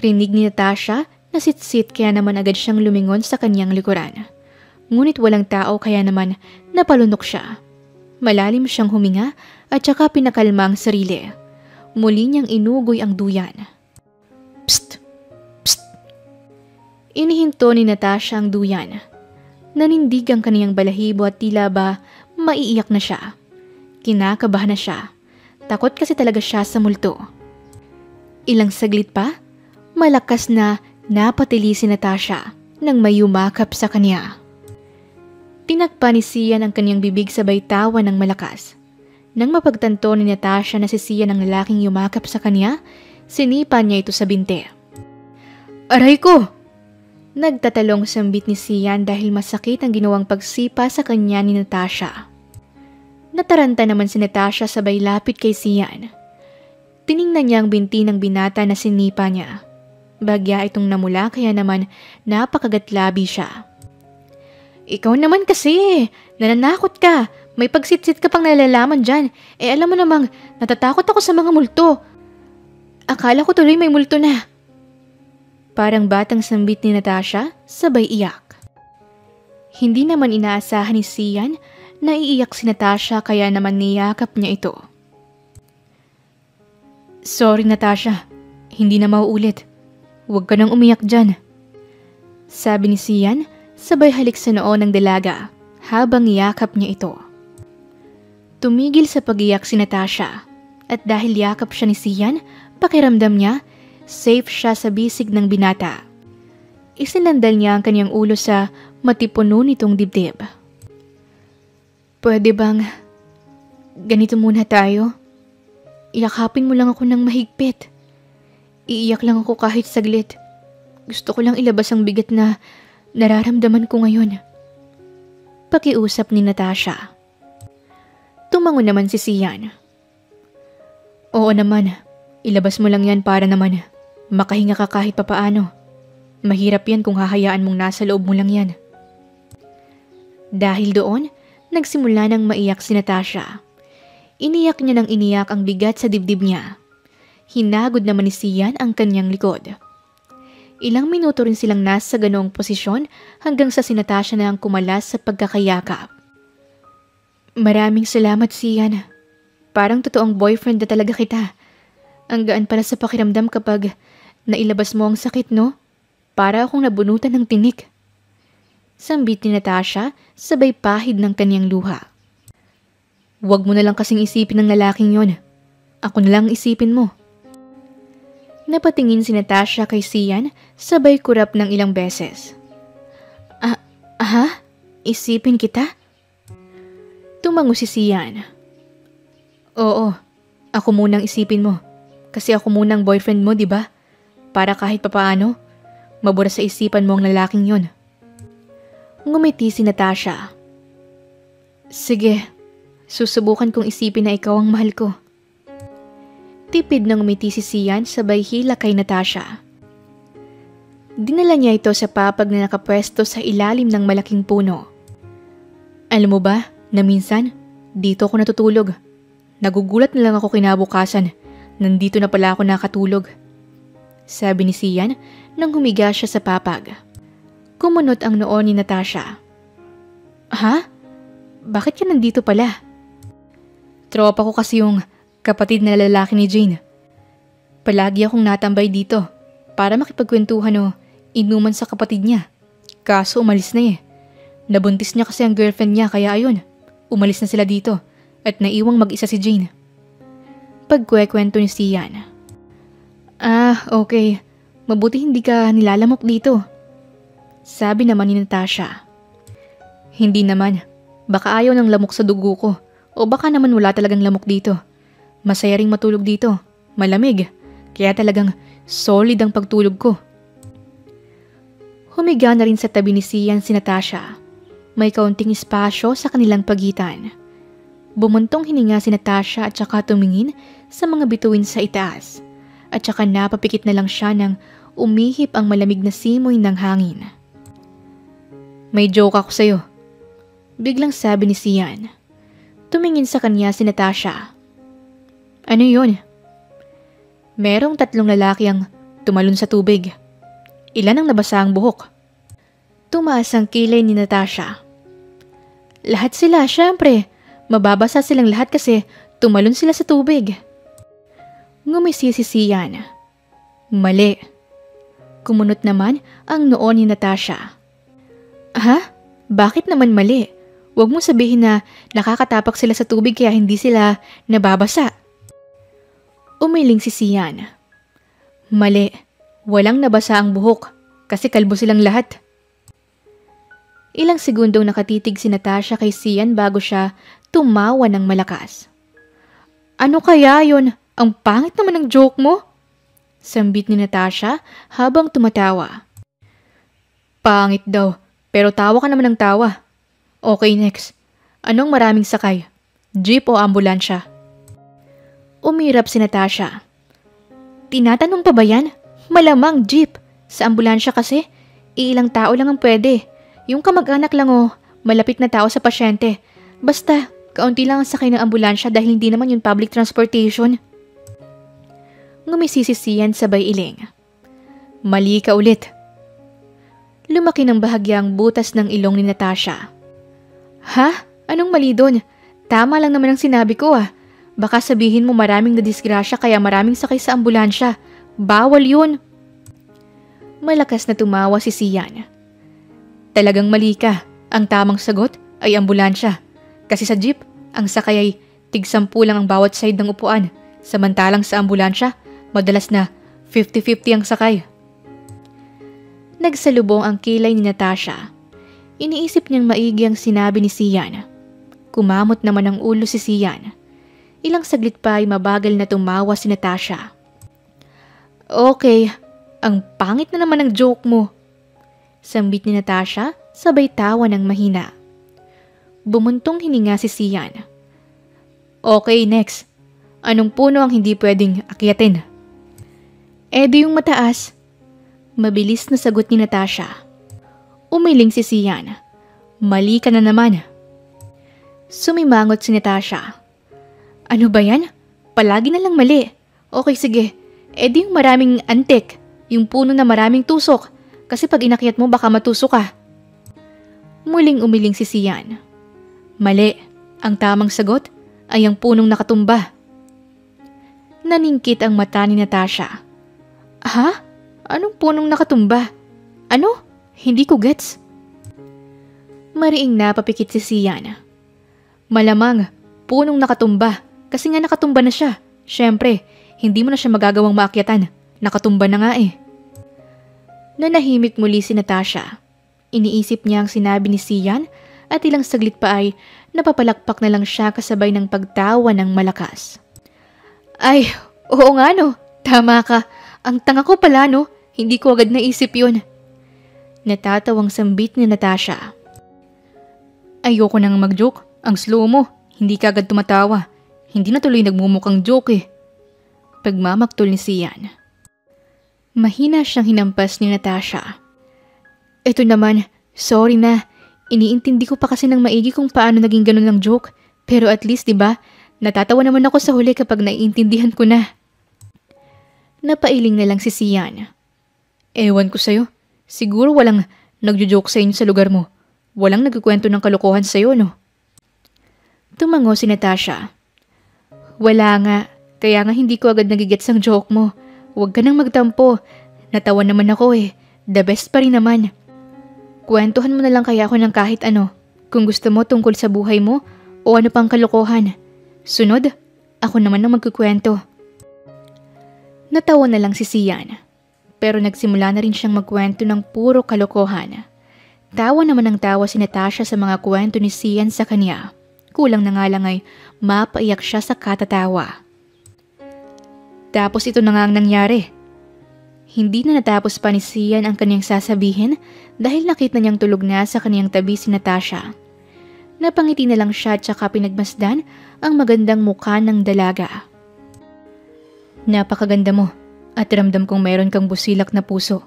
Speaker 1: Rinig ni Natasha na sit-sit kaya naman agad siyang lumingon sa kanyang likuran. Ngunit walang tao kaya naman napalunok siya. Malalim siyang huminga at saka pinakalma ang sarili. Muli niyang inugoy ang duyan. Psst! Psst! Inihinto ni Natasha ang duyan. Nanindig ang kaniyang balahibo at tila ba maiiyak na siya. Kinakabahan na siya. Takot kasi talaga siya sa multo. Ilang saglit pa, malakas na napatili si Natasha nang may yumakap sa kanya. Tinakpan ni Sian ang kanyang bibig sabay tawa ng malakas. Nang mapagtanto ni Natasha na si Sian ang lalaking yumakap sa kanya, sinipa niya ito sa binte. Aray ko! Nagtatalong sambit ni Sian dahil masakit ang ginawang pagsipa sa kanya ni Natasha. Nataranta naman si Natasha sabay lapit kay Sian. Tiningnan niya ang binti ng binata na sinipa niya. Bagya itong namula kaya naman napakagatlabi siya. Ikaw naman kasi, nananakot ka. May pagsitsit ka pang nalalaman dyan. Alam mo namang natatakot ako sa mga multo. Akala ko tuloy may multo na. Parang batang sambit ni Natasha, sabay iyak. Hindi naman inaasahan ni Sian na iiyak si Natasha kaya naman niyakap niya ito. Sorry Natasha, hindi na mauulit. Huwag ka nang umiyak dyan. Sabi ni Sian, sabay halik sa noo ng dalaga habang yakap niya ito. Tumigil sa pag-iyak si Natasha at dahil yakap siya ni Sian, pakiramdam niya, safe siya sa bisig ng binata. Isinandal niya ang kanyang ulo sa matipuno nitong dibdib. Pwede bang ganito muna tayo. Yakapin mo lang ako ng mahigpit. Iiyak lang ako kahit saglit. Gusto ko lang ilabas ang bigat na nararamdaman ko ngayon. Pakiusap ni Natasha. Tumango naman si Sian. Oo naman, ilabas mo lang yan para naman makahinga ka kahit papaano. Mahirap yan kung hahayaan mong nasa loob mo lang yan. Dahil doon, nagsimula nang maiyak si Natasha. Iniyak niya ng iniyak ang bigat sa dibdib niya. Hinagod naman ni Sian ang kanyang likod. Ilang minuto rin silang nasa ganoong posisyon hanggang sa si Natasha na ang kumalas sa pagkakayakap. Maraming salamat, Sian. Parang totoong boyfriend na talaga kita. Ang gaan pala sa pakiramdam kapag nailabas mo ang sakit, no? Para akong nabunutan ng tinik. Sambit ni Natasha sabay pahid ng kanyang luha. Huwag mo na lang kasing isipin ng lalaking yon. Ako na lang isipin mo. Napatingin si Natasha kay Sian sabay kurap ng ilang beses. Isipin kita? Tumango si Sian. Oo, ako munang isipin mo. Kasi ako munang boyfriend mo, di ba? Para kahit papaano, mabura sa isipan mo ang lalaking yon. Ngumiti si Natasha. Sige, susubukan kong isipin na ikaw ang mahal ko. Tipid na ngumiti si Sian sabay hila kay Natasha. Dinala niya ito sa papag na nakapwesto sa ilalim ng malaking puno. Alam mo ba na minsan, dito ako natutulog. Nagugulat na lang ako kinabukasan. Nandito na pala ako nakatulog. Sabi ni Sian nang humiga siya sa papag. Kumunot ang noo ni Natasha. Ha? Bakit ka nandito pala? Tropa ko kasi yung kapatid na lalaki ni Jane. Palagi akong natambay dito para makipagkwentuhan o inuman sa kapatid niya. Kaso umalis na eh. Nabuntis niya kasi ang girlfriend niya kaya ayun, umalis na sila dito at naiwang mag-isa si Jane. Pagkwekwento ni Sian. Okay. Mabuti hindi ka nilalamok dito. Sabi naman ni Natasha. Hindi naman. Baka ayaw ng lamok sa dugo ko o baka naman wala talagang lamok dito. Masaya ring matulog dito. Malamig. Kaya talagang solid ang pagtulog ko. Humiga na rin sa tabi ni Sian si Natasha. May kaunting espasyo sa kanilang pagitan. Bumuntong hininga si Natasha at saka tumingin sa mga bituin sa itaas. At saka napapikit na lang siya nang umihip ang malamig na simoy ng hangin. May joke ako sa'yo. Biglang sabi ni Sian. Tumingin sa kanya si Natasha. Ano yun? Merong 3 lalaki ang tumalon sa tubig. Ilan ang nabasa ang buhok? Tumaas ang kilay ni Natasha. Lahat sila, syempre. Mababasa silang lahat kasi tumalon sila sa tubig. Ngumisi si Sian. Mali. Kumunot naman ang noo ni Natasha. Ha? Bakit naman mali? Huwag mong sabihin na nakakatapak sila sa tubig kaya hindi sila nababasa. Umiling si Sian. Mali. Walang nabasa ang buhok kasi kalbo silang lahat. Ilang segundong nakatitig si Natasha kay Sian bago siya tumawa ng malakas. Ano kaya yon? Ang pangit naman ng joke mo? Sambit ni Natasha habang tumatawa. Pangit daw, pero tawa ka naman ng tawa. Okay, next. Anong maraming sakay? Jeep o ambulansya? Umirap si Natasha. Tinatanong pa ba yan? Malamang jeep. Sa ambulansya kasi, ilang tao lang ang pwede. Yung kamag-anak lang o malapit na tao sa pasyente. Basta, kaunti lang ang sakay ng ambulansya dahil hindi naman yung public transportation. Ngumisi si Sian sabay iling. Mali ka ulit. Lumaki ng bahagya ang butas ng ilong ni Natasha. Ha? Anong mali doon? Tama lang naman ang sinabi ko ah. Baka sabihin mo maraming nadisgrasya kaya maraming sakay sa ambulansya. Bawal yun. Malakas na tumawa si Sian. Talagang mali ka. Ang tamang sagot ay ambulansya. Kasi sa jeep, ang sakay ay tig-10 lang ang bawat side ng upuan. Samantalang sa ambulansya, madalas na 50-50 ang sakay. Nagsalubong ang kilay ni Natasha. Iniisip niyang maigi ang sinabi ni Sian. Kumamot naman ang ulo si Sian. Ilang saglit pa ay mabagal na tumawa si Natasha. Okay, ang pangit na naman ang joke mo. Sambit ni Natasha sabay tawa ng mahina. Bumuntong hininga si Sian. Okay, next. Anong puno ang hindi pwedeng akyatin? Di yung mataas. Mabilis na sagot ni Natasha. Umiling si Sian. Mali ka na naman. Sumimangot si Natasha. Ano ba yan? Palagi na lang mali. Okay, sige. Di yung maraming antik. Yung puno na maraming tusok. Kasi pag inakyat mo baka matusok ka. Muling umiling si Sian. Mali. Ang tamang sagot ay ang punong nakatumba. Naningkit ang mata ni Natasha. Ha? Anong punong nakatumba? Ano? Hindi ko gets. Mariing napapikit si Sian. Malamang, punong nakatumba. Kasi nga nakatumba na siya. Siyempre, hindi mo na siya magagawang maakyatan. Nakatumba na nga eh. Nanahimik muli si Natasha. Iniisip niya ang sinabi ni Sian at ilang saglit pa ay napapalakpak na lang siya kasabay ng pagtawa ng malakas. Ay, oo nga no. Tama ka. Ang tanga ko pala no. Hindi ko agad naisip yun. Natatawang sambit ni Natasha. Ayoko nang mag-joke. Ang slow mo. Hindi ka agad tumatawa. Hindi na tuloy nagmumukhang joke eh. Pagmamaktol ni Sian. Mahina siyang hinampas ni Natasha. Ito naman, sorry na. Iniintindi ko pa kasi ng maigi kung paano naging ganun ng joke. Pero at least, diba, natatawa naman ako sa huli kapag naiintindihan ko na. Napailing na lang si Sian. Ewan ko sa'yo. Siguro walang nagjo-joke sa inyo sa lugar mo. Walang nagkukwento ng kalokohan sa'yo, no? Tumango si Natasha. Wala nga. Kaya nga hindi ko agad nagigets ang joke mo. Huwag ka nang magtampo. Natawa naman ako eh. The best pa rin naman. Kwentuhan mo na lang kaya ako ng kahit ano. Kung gusto mo tungkol sa buhay mo o ano pang kalokohan. Sunod, ako naman ang magkukwento. Natawa na lang si Sian. Pero nagsimula na rin siyang magkwento ng puro kalokohan. Tawa naman ang tawa si Natasha sa mga kwento ni Sian sa kanya. Kulang na nga lang ay mapaiyak siya sa katatawa. Tapos ito na nga ang nangyari. Hindi na natapos pa ni Sian ang kanyang sasabihin dahil nakita niyang tulog na sa kanyang tabi si Natasha. Napangiti na lang siya at saka pinagmasdan ang magandang mukha ng dalaga. Napakaganda mo at ramdam kong mayroon kang busilak na puso.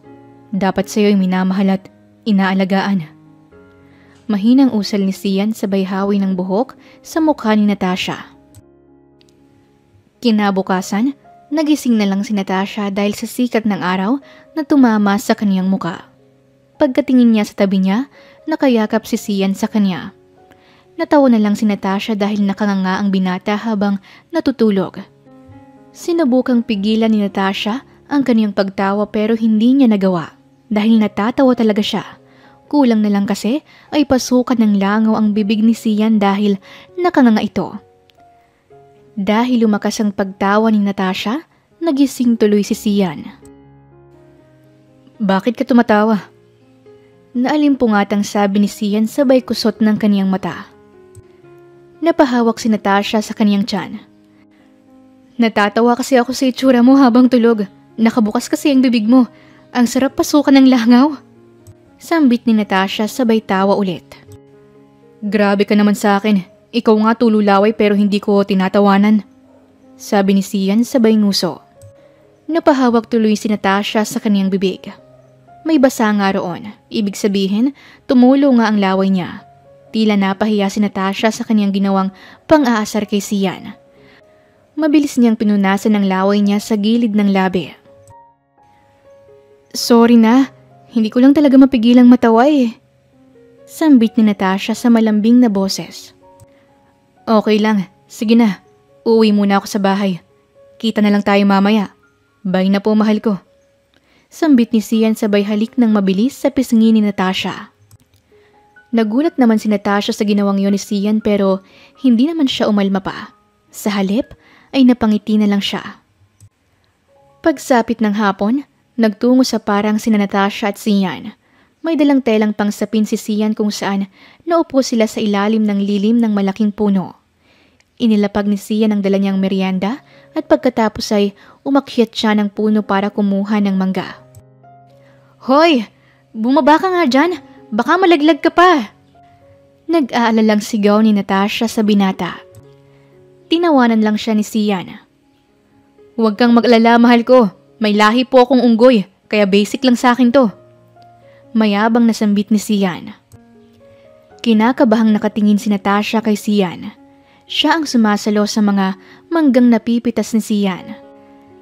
Speaker 1: Dapat sa'yo'y minamahal at inaalagaan. Mahinang usal ni Sian sabay hawi ng buhok sa mukha ni Natasha. Kinabukasan, nagising na lang si Natasha dahil sa sikat ng araw na tumama sa kaniyang muka. Pagkatingin niya sa tabi niya, nakayakap si Sian sa kanya. Natawa na lang si Natasha dahil nakanganga ang binata habang natutulog. Sinubukang pigilan ni Natasha ang kaniyang pagtawa pero hindi niya nagawa dahil natatawa talaga siya. Kulang na lang kasi ay pasukan ng langaw ang bibig ni Sian dahil nakanganga ito. Dahil lumakas ang pagtawa ni Natasha, nagising tuloy si Sian. Bakit ka tumatawa? Naalimpungatang sabi ni Sian sabay kusot ng kaniyang mata. Napahawak si Natasha sa kaniyang tiyan. Natatawa kasi ako sa itsura mo habang tulog. Nakabukas kasi ang bibig mo. Ang sarap pasukan ng langaw. Sambit ni Natasha sabay tawa ulit. Grabe ka naman sa akin. Ikaw nga tululaway pero hindi ko tinatawanan. Sabi ni Sian sabay nguso. Napahawak tuloy si Natasha sa kaniyang bibig. May basa nga roon. Ibig sabihin, tumulo nga ang laway niya. Tila napahiya si Natasha sa kaniyang ginawang pang-aasar kay Sian. Mabilis niyang pinunasan ang laway niya sa gilid ng labi. Sorry na. Hindi ko lang talaga mapigilang matawa eh. Sambit ni Natasha sa malambing na boses. Okay lang. Sige na. Uuwi muna ako sa bahay. Kita na lang tayo mamaya. Bye na po mahal ko. Sambit ni Sian sabay halik ng mabilis sa pisngi ni Natasha. Nagulat naman si Natasha sa ginawang yun ni Sian pero hindi naman siya umalma pa. Sa halip ay napangiti na lang siya. Pagsapit ng hapon, nagtungo sa parang sina Natasha at Sian. May dalang telang pangsapin si Sian kung saan naupo sila sa ilalim ng lilim ng malaking puno. Inilapag ni Sian ang dala niyang merienda at pagkatapos ay umakyat siya ng puno para kumuha ng mangga. Hoy! Bumaba ka nga dyan! Baka malaglag ka pa! Nag-aalalang sigaw ni Natasha sa binata. Tinawanan lang siya ni Sian. Huwag kang mag-alala, mahal ko. May lahi po akong unggoy, kaya basic lang sa akin to. Mayabang nasambit ni Sian. Kinakabahang nakatingin si Natasha kay Sian. Siya ang sumasalo sa mga manggang napipitas ni Sian.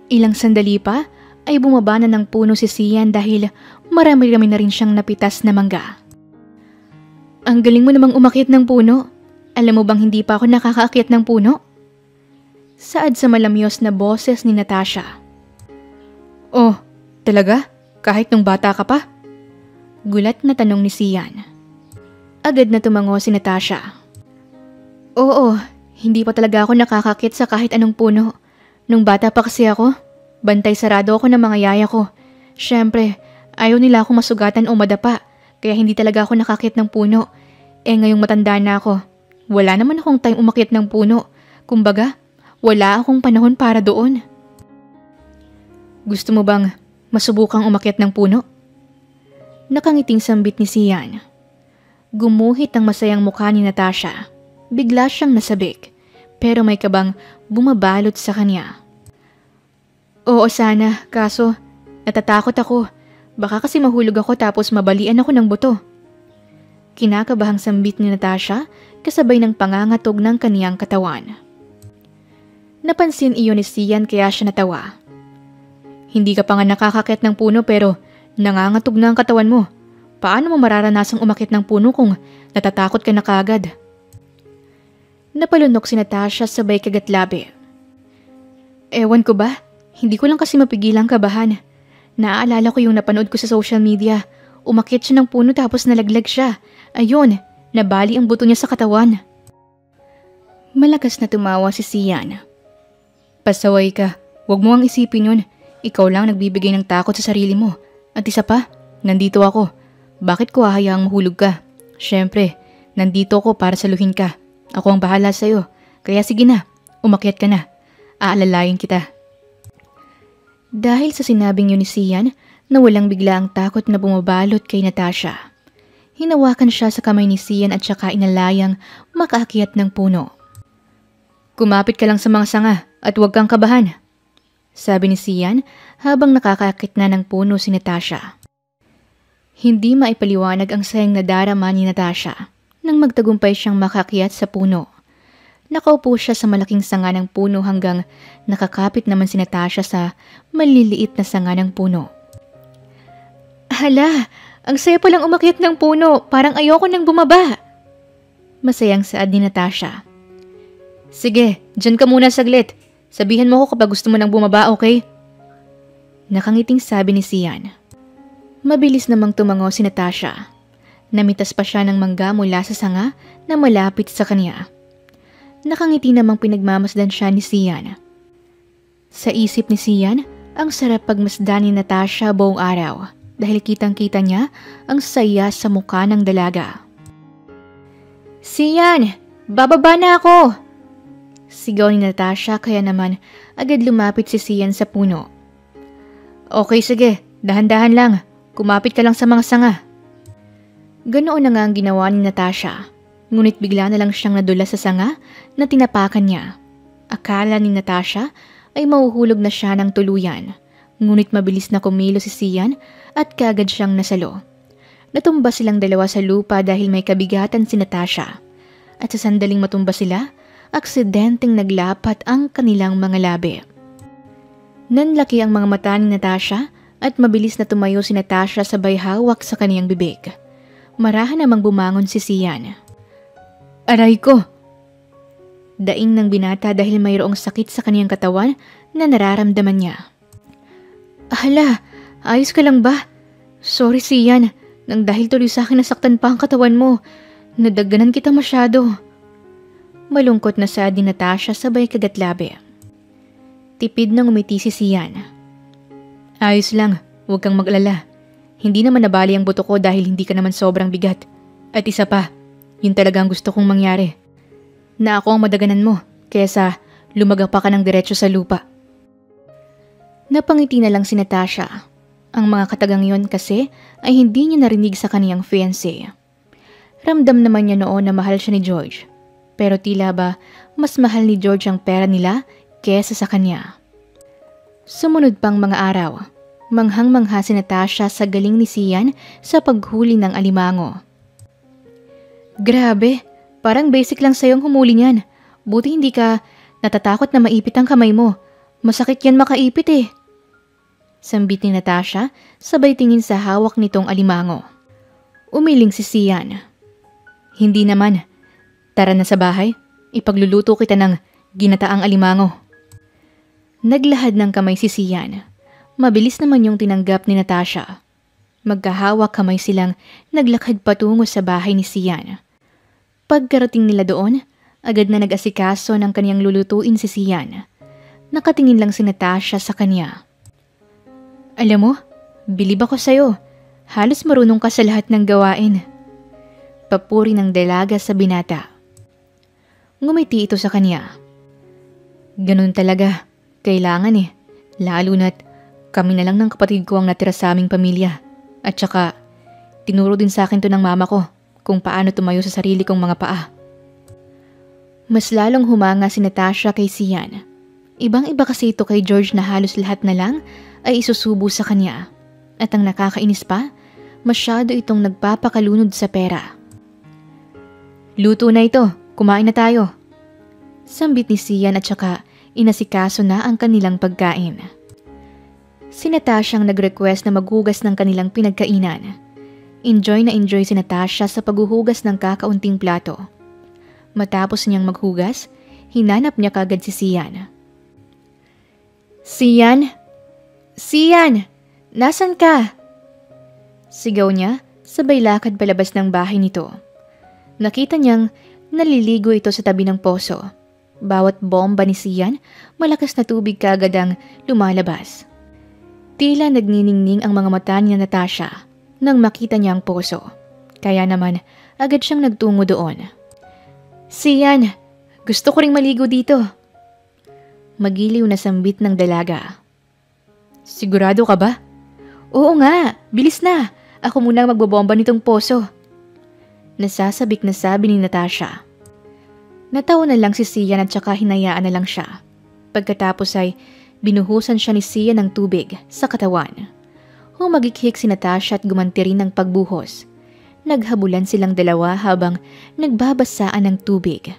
Speaker 1: Ilang sandali pa ay bumaba na ng puno si Sian dahil marami-rami na rin siyang napitas na mangga. Ang galing mo namang umakyat ng puno. Alam mo bang hindi pa ako nakakaakyat ng puno? Saad sa malamyos na boses ni Natasha. Oh, talaga? Kahit nung bata ka pa? Gulat na tanong ni Sian. Agad na tumango si Natasha. Oo, hindi pa talaga ako nakakakit sa kahit anong puno. Nung bata pa kasi ako, bantay sarado ako ng mga yaya ko. Siyempre, ayaw nila akong masugatan o madapa, kaya hindi talaga ako nakakit ng puno. Ngayong matanda na ako, wala naman akong time umakyat ng puno. Kumbaga, wala akong panahon para doon. Gusto mo bang masubukang umakyat ng puno? Nakangiting sambit ni Sian. Gumuhit ang masayang mukha ni Natasha. Bigla siyang nasabik, pero may kabang bumabalot sa kanya. Oo sana, kaso natatakot ako. Baka kasi mahulog ako tapos mabalian ako ng buto. Kinakabahang sambit ni Natasha kasabay ng pangangatog ng kaniyang katawan. Napansin iyon ni Sian kaya siya natawa. Hindi ka pa nga nakakakit ng puno pero nangangatog na ang katawan mo. Paano mo mararanasang umakit ng puno kung natatakot ka na kaagad? Napalunok si Natasha sabay kagatlabi. Ewan ko ba? Hindi ko lang kasi mapigilang kabahan. Naaalala ko yung napanood ko sa social media. Umakit siya ng puno tapos nalaglag siya. Ayun, nabali ang buto niya sa katawan. Malakas na tumawa si Sian. Pasaway ka. Huwag mo ang isipin yun. Ikaw lang nagbibigay ng takot sa sarili mo. At isa pa, nandito ako. Bakit ko hahayaang mahulog ka? Siyempre, nandito ako para saluhin ka. Ako ang bahala sa'yo. Kaya sige na, umakyat ka na. Aalalayan kita. Dahil sa sinabing yun ni Sian, nawalang bigla ang takot na bumabalot kay Natasha. Hinawakan siya sa kamay ni Sian at saka inalayang makaakyat ng puno. Kumapit ka lang sa mga sanga at huwag kang kabahan. Sabi ni Sian habang nakakaakit na ng puno si Natasha. Hindi maipaliwanag ang sayang nadarama ni Natasha nang magtagumpay siyang makaakyat sa puno. Nakaupo siya sa malaking sanga ng puno hanggang nakakapit naman si Natasha sa maliliit na sanga ng puno. Hala, ang saya palang umakyat ng puno, parang ayoko nang bumaba. Masayang saad ni Natasha. Sige, dyan ka muna saglit. Sabihin mo ko kapag gusto mo nang bumaba, okay? Nakangiting sabi ni Sian. Mabilis namang tumango si Natasha. Namitas pa siya ng mangga mula sa sanga na malapit sa kanya. Nakangiti namang pinagmamasdan siya ni Sian. Sa isip ni Sian, ang sarap pagmasdan ni Natasha buong araw dahil kitang-kita niya ang saya sa mukha ng dalaga. Sian, bababa na ako! Sigaw ni Natasha kaya naman agad lumapit si Sian sa puno. Okay sige, dahan-dahan lang. Kumapit ka lang sa mga sanga. Ganoon na nga ang ginawa ni Natasha. Ngunit bigla na lang siyang nadula sa sanga na tinapakan niya. Akala ni Natasha ay mahuhulog na siya ng tuluyan. Ngunit mabilis na kumilo si Sian at kaagad siyang nasalo. Natumba silang dalawa sa lupa dahil may kabigatan si Natasha. At sa sandaling matumba sila, aksidenteng naglapat ang kanilang mga labi. Nanlaki ang mga mata ni Natasha at mabilis na tumayo si Natasha sabay hawak sa kaniyang bibig. Marahan namang bumangon si Sian. Aray ko! Daing ng binata dahil mayroong sakit sa kaniyang katawan na nararamdaman niya. Hala, ayos ka lang ba? Sorry Sian, nang dahil tuloy sa akin nasaktan pa ang katawan mo. Nadagdanan kita masyado. Malungkot na saad ni Natasha sabay kagatlabi. Tipid nang umiti si Sian. Ayos lang, huwag kang mag-alala. Hindi naman nabali ang buto ko dahil hindi ka naman sobrang bigat. At isa pa, yun talaga ang gusto kong mangyari. Na ako ang madaganan mo, kesa lumaga pa ka ng diretso sa lupa. Napangiti na lang si Natasha. Ang mga katagang yon kasi ay hindi niya narinig sa kaniyang fiancé. Ramdam naman niya noon na mahal siya ni George. Pero tila ba mas mahal ni George ang pera nila kesa sa kanya. Sumunod pang mga araw, manghang-mangha si Natasha sa galing ni Sian sa paghuli ng alimango. Grabe, parang basic lang sa'yong humuli niyan. Buti hindi ka natatakot na maipit ang kamay mo. Masakit yan makaipit eh. Sambit ni Natasha sabay tingin sa hawak nitong alimango. Umiling si Sian. Hindi naman. Tara na sa bahay. Ipagluluto kita ng ginataang alimango. Naglahad ng kamay si Sian. Mabilis naman yung tinanggap ni Natasha. Magkahawak kamay silang naglakad patungo sa bahay ni Sian. Pagkarating nila doon, agad na nag-asikaso ng kaniyang lulutuin si Sian. Nakatingin lang si Natasha sa kanya. Alam mo, bilib ako sa'yo. Halos marunong ka sa lahat ng gawain. Papuri ng dalaga sa binata. Ngumiti ito sa kanya. Ganun talaga. Kailangan eh. Lalo na't kami na lang ng kapatid ko ang natira sa aming pamilya. At saka, tinuro din sa akin to ng mama ko kung paano tumayo sa sarili kong mga paa. Mas lalong humanga si Natasha kay Sian. Ibang-iba kasi ito kay George na halos lahat na lang ay isusubo sa kanya. At ang nakakainis pa, masyado itong nagpapakalunod sa pera. Luto na ito, kumain na tayo. Sambit ni Sian at saka inasikaso na ang kanilang pagkain. Si Natasha ang nag-request na maghugas ng kanilang pinagkainan. Enjoy na enjoy si Natasha sa paghuhugas ng kakaunting plato. Matapos niyang maghugas, hinanap niya kagad si Sian. Sian? Sian! Nasaan ka? Sigaw niya, sabay lakad palabas ng bahay nito. Nakita niyang naliligo ito sa tabi ng poso. Bawat bomba ni Sian, malakas na tubig kaagad ang lumalabas. Tila nagniningning ang mga mata ni Natasha nang makita niya ang poso. Kaya naman, agad siyang nagtungo doon. Sian, gusto ko ring maligo dito. Magiliw na sambit ng dalaga. Sigurado ka ba? Oo nga, bilis na. Ako muna ang magbobomba nitong poso. Nasasabik na sabi ni Natasha. Natawa na lang si Sian at saka hinayaan na lang siya. Pagkatapos ay binuhusan siya ni Sian ng tubig sa katawan. Humagikhik si Natasha at gumanti rin ng pagbuhos. Naghabulan silang dalawa habang nagbabasaan ng tubig.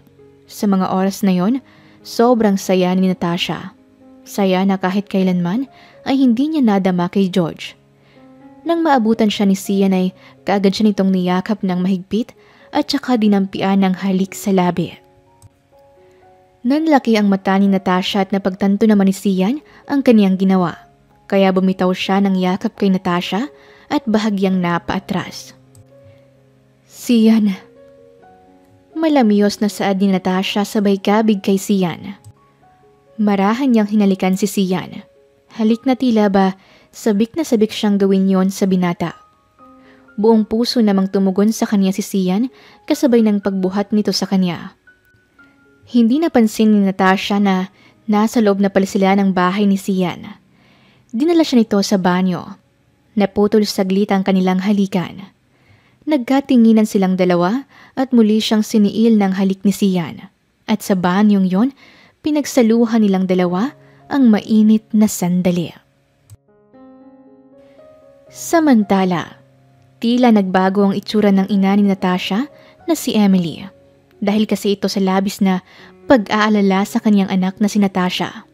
Speaker 1: Sa mga oras na yon, sobrang saya ni Natasha. Saya na kahit kailanman ay hindi niya nadama kay George. Nang maabutan siya ni Sian ay kaagad siya nitong niyakap ng mahigpit at saka dinampian ng halik sa labi. Nanlaki ang mata ni Natasha at napagtanto naman ni Sian ang kaniyang ginawa. Kaya bumitaw siya ng yakap kay Natasha at bahagyang napaatras. Sian. Malamyos na saad ni Natasha sabay kabig kay Sian. Marahan niyang hinalikan si Sian. Halik na tila ba sabik na sabik siyang gawin yon sa binata. Buong puso namang tumugon sa kanya si Sian kasabay ng pagbuhat nito sa kanya. Hindi napansin ni Natasha na nasa loob na pala sila ng bahay ni Sian. Dinala siya nito sa banyo. Naputol saglit ang kanilang halikan. Nagkatinginan silang dalawa at muli siyang siniil ng halik ni Sian. At sa banyong yon, pinagsaluhan nilang dalawa ang mainit na sandali. Samantala, tila nagbago ang itsura ng ina ni Natasha na si Emily. Dahil kasi ito sa labis na pag-aalala sa kanyang anak na si Natasha.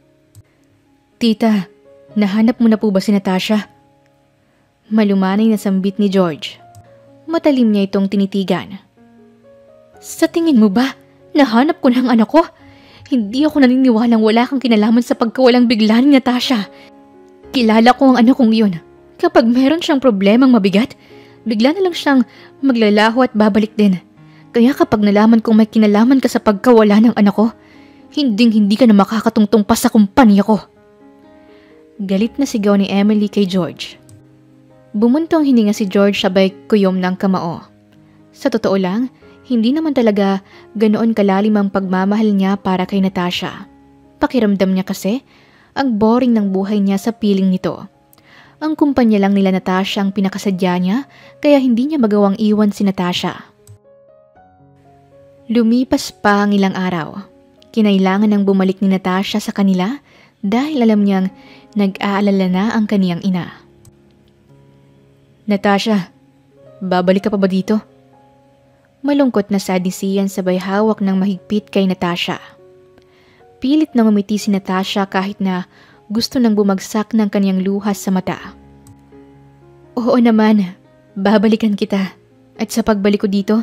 Speaker 1: Tita, nahanap mo na po ba si Natasha? Malumanay na sambit ni George. Matalim niya itong tinitigan. Sa tingin mo ba, nahanap ko na ang anak ko? Hindi ako naniniwalang wala kang kinalaman sa pagkawalang bigla ni Natasha. Kilala ko ang anak kong yun. Kapag meron siyang problemang mabigat, bigla na lang siyang maglalaho at babalik din. Kaya kapag nalaman kong may kinalaman ka sa pagkawala ng anak ko, hindi ka na makakatungtong pa sa kumpanya ko. Galit na sigaw ni Emily kay George. Bumuntong hininga si George sabay kuyom ng kamao. Sa totoo lang, Hindi naman talaga ganoon kalalim ang pagmamahal niya para kay Natasha. Pakiramdam niya kasi, ang boring ng buhay niya sa piling nito. Ang kumpanya lang nila Natasha ang pinakasadya niya, kaya hindi niya magawang iwan si Natasha. Lumipas pa ang ilang araw. Kinailangan ng bumalik ni Natasha sa kanila dahil alam niyang nag-aalala na ang kaniyang ina. Natasha, babalik ka pa ba dito? Malungkot na sad ni Sian sabay hawak ng mahigpit kay Natasha. Pilit na ngumiti si Natasha kahit na gusto nang bumagsak ng kaniyang luha sa mata. Oo naman, babalikan kita. At sa pagbalik ko dito,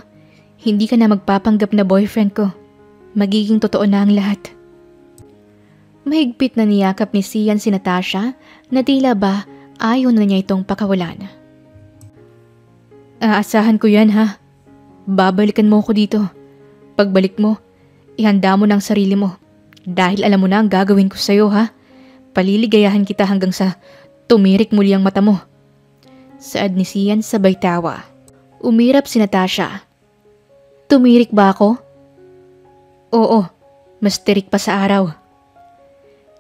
Speaker 1: hindi ka na magpapanggap na boyfriend ko. Magiging totoo na ang lahat. Mahigpit na niyakap ni Sian si Natasha na tila ba ayaw na niya itong pakawalan. Aasahan ko yan ha. Babalikan mo ako dito. Pagbalik mo, ihanda mo ng sarili mo. Dahil alam mo na ang gagawin ko sa'yo ha. Paliligayahan kita hanggang sa tumirik muli ang mata mo. Saad ni Sian sabay tawa. Umirap si Natasha. Tumirik ba ako? Oo, mas tirik pa sa araw.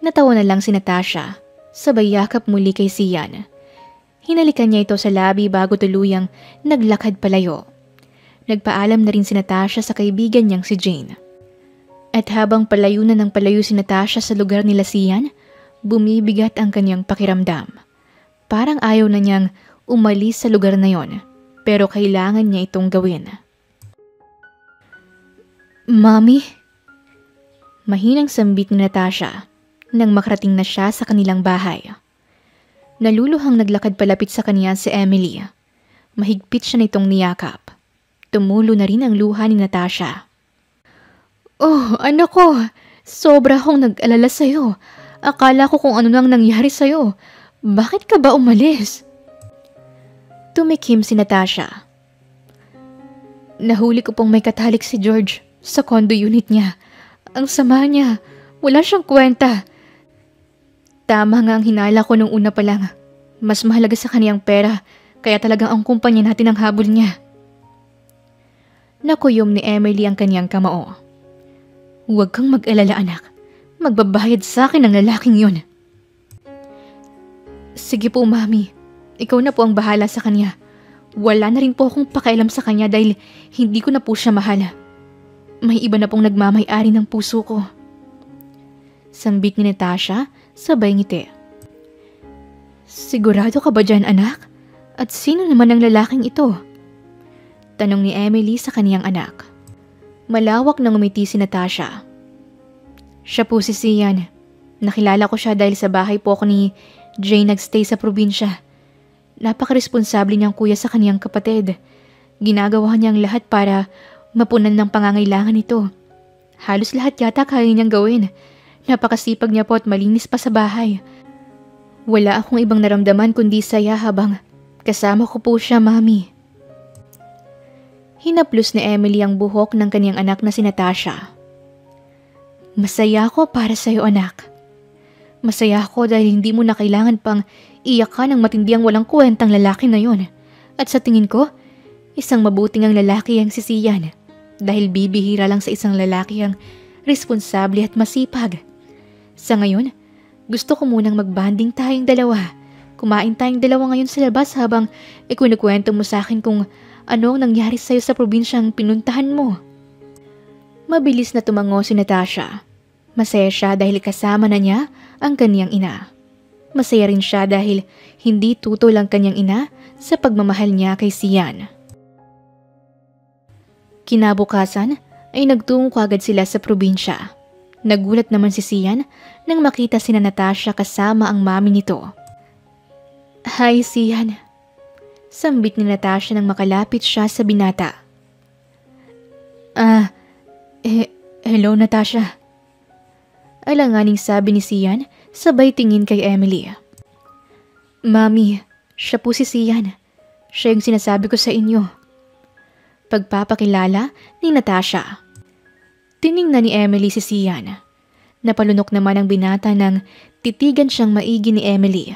Speaker 1: Natawa na lang si Natasha, sabay yakap muli kay Sian. Hinalikan niya ito sa labi bago tuluyang naglakad palayo. Nagpaalam na rin si Natasha sa kaibigan niyang si Jane. At habang palayo na ng palayo si Natasha sa lugar nila Sian, bumibigat ang kanyang pakiramdam. Parang ayaw na niyang umalis sa lugar na yon, pero kailangan niya itong gawin. Mommy? Mahinang sambit ni Natasha nang makarating na siya sa kanilang bahay. Naluluhang naglakad palapit sa kanya si Emily. Mahigpit siya nitong niyakap. Tumulo na rin ang luha ni Natasha. Oh, anak ko, sobra akong nag-alala sa'yo. Akala ko kung ano nang nangyari sa'yo. Bakit ka ba umalis? Tumikim si Natasha. Nahuli ko pong may katalik si George sa condo unit niya. Ang sama niya, wala siyang kwenta. Tama nga ang hinala ko nung una pa lang. Mas mahalaga sa kaniyang pera, kaya talagang ang kumpanya natin ang habol niya. Nakuyom ni Emily ang kaniyang kamao. Huwag kang mag-alala anak. Magbabayad sa akin ang lalaking yun. Sige po mami, ikaw na po ang bahala sa kanya. Wala na rin po akong pakialam sa kanya dahil hindi ko na po siya mahal. May iba na pong nagmamay-ari ng puso ko. Sambit ni Natasha, sabay ngiti. Sigurado ka ba dyan anak? At sino naman ang lalaking ito? Tanong ni Emily sa kaniyang anak. Malawak na ngumiti si Natasha. Siya po si Sian. Nakilala ko siya dahil sa bahay po ako ni Jane nagstay sa probinsya. Napaka-responsable niyang kuya sa kaniyang kapatid. Ginagawa niyang lahat para mapunan ng pangangailangan nito. Halos lahat yata kaya niyang gawin. Napakasipag niya po at malinis pa sa bahay. Wala akong ibang naramdaman kundi saya habang kasama ko po siya, mami. Hinaplos ni Emily ang buhok ng kaniyang anak na si Natasha. Masaya ako para sa'yo anak. Masaya ako dahil hindi mo na kailangan pang iyakan ng matindiang walang kwentang lalaki na yon. At sa tingin ko, isang mabuting ang lalaki ang si Sian. Dahil bibihira lang sa isang lalaki ang responsable at masipag. Sa ngayon, gusto ko munang magbanding tayong dalawa. Kumain tayong dalawa ngayon sa labas habang ikunikwento mo sa akin kung ano ang nangyari sa'yo sa probinsyang pinuntahan mo. Mabilis na tumango si Natasha. Masaya siya dahil kasama na niya ang kanyang ina. Masaya rin siya dahil hindi tutol ang kanyang ina sa pagmamahal niya kay Sian. Kinabukasan ay nagtungo agad sila sa probinsya. Nagulat naman si Sian nang makita sina Natasha kasama ang mami nito. Hi Sian. Sambit ni Natasha nang makalapit siya sa binata. Hello Natasha. Alanganing sabi ni Sian sabay tingin kay Emily. Mami, siya po si Sian. Siya yung sinasabi ko sa inyo. Pagpapakilala ni Natasha. Tiningnan ni Emily si Sian. Napalunok naman ang binata nang titigan siyang maigi ni Emily.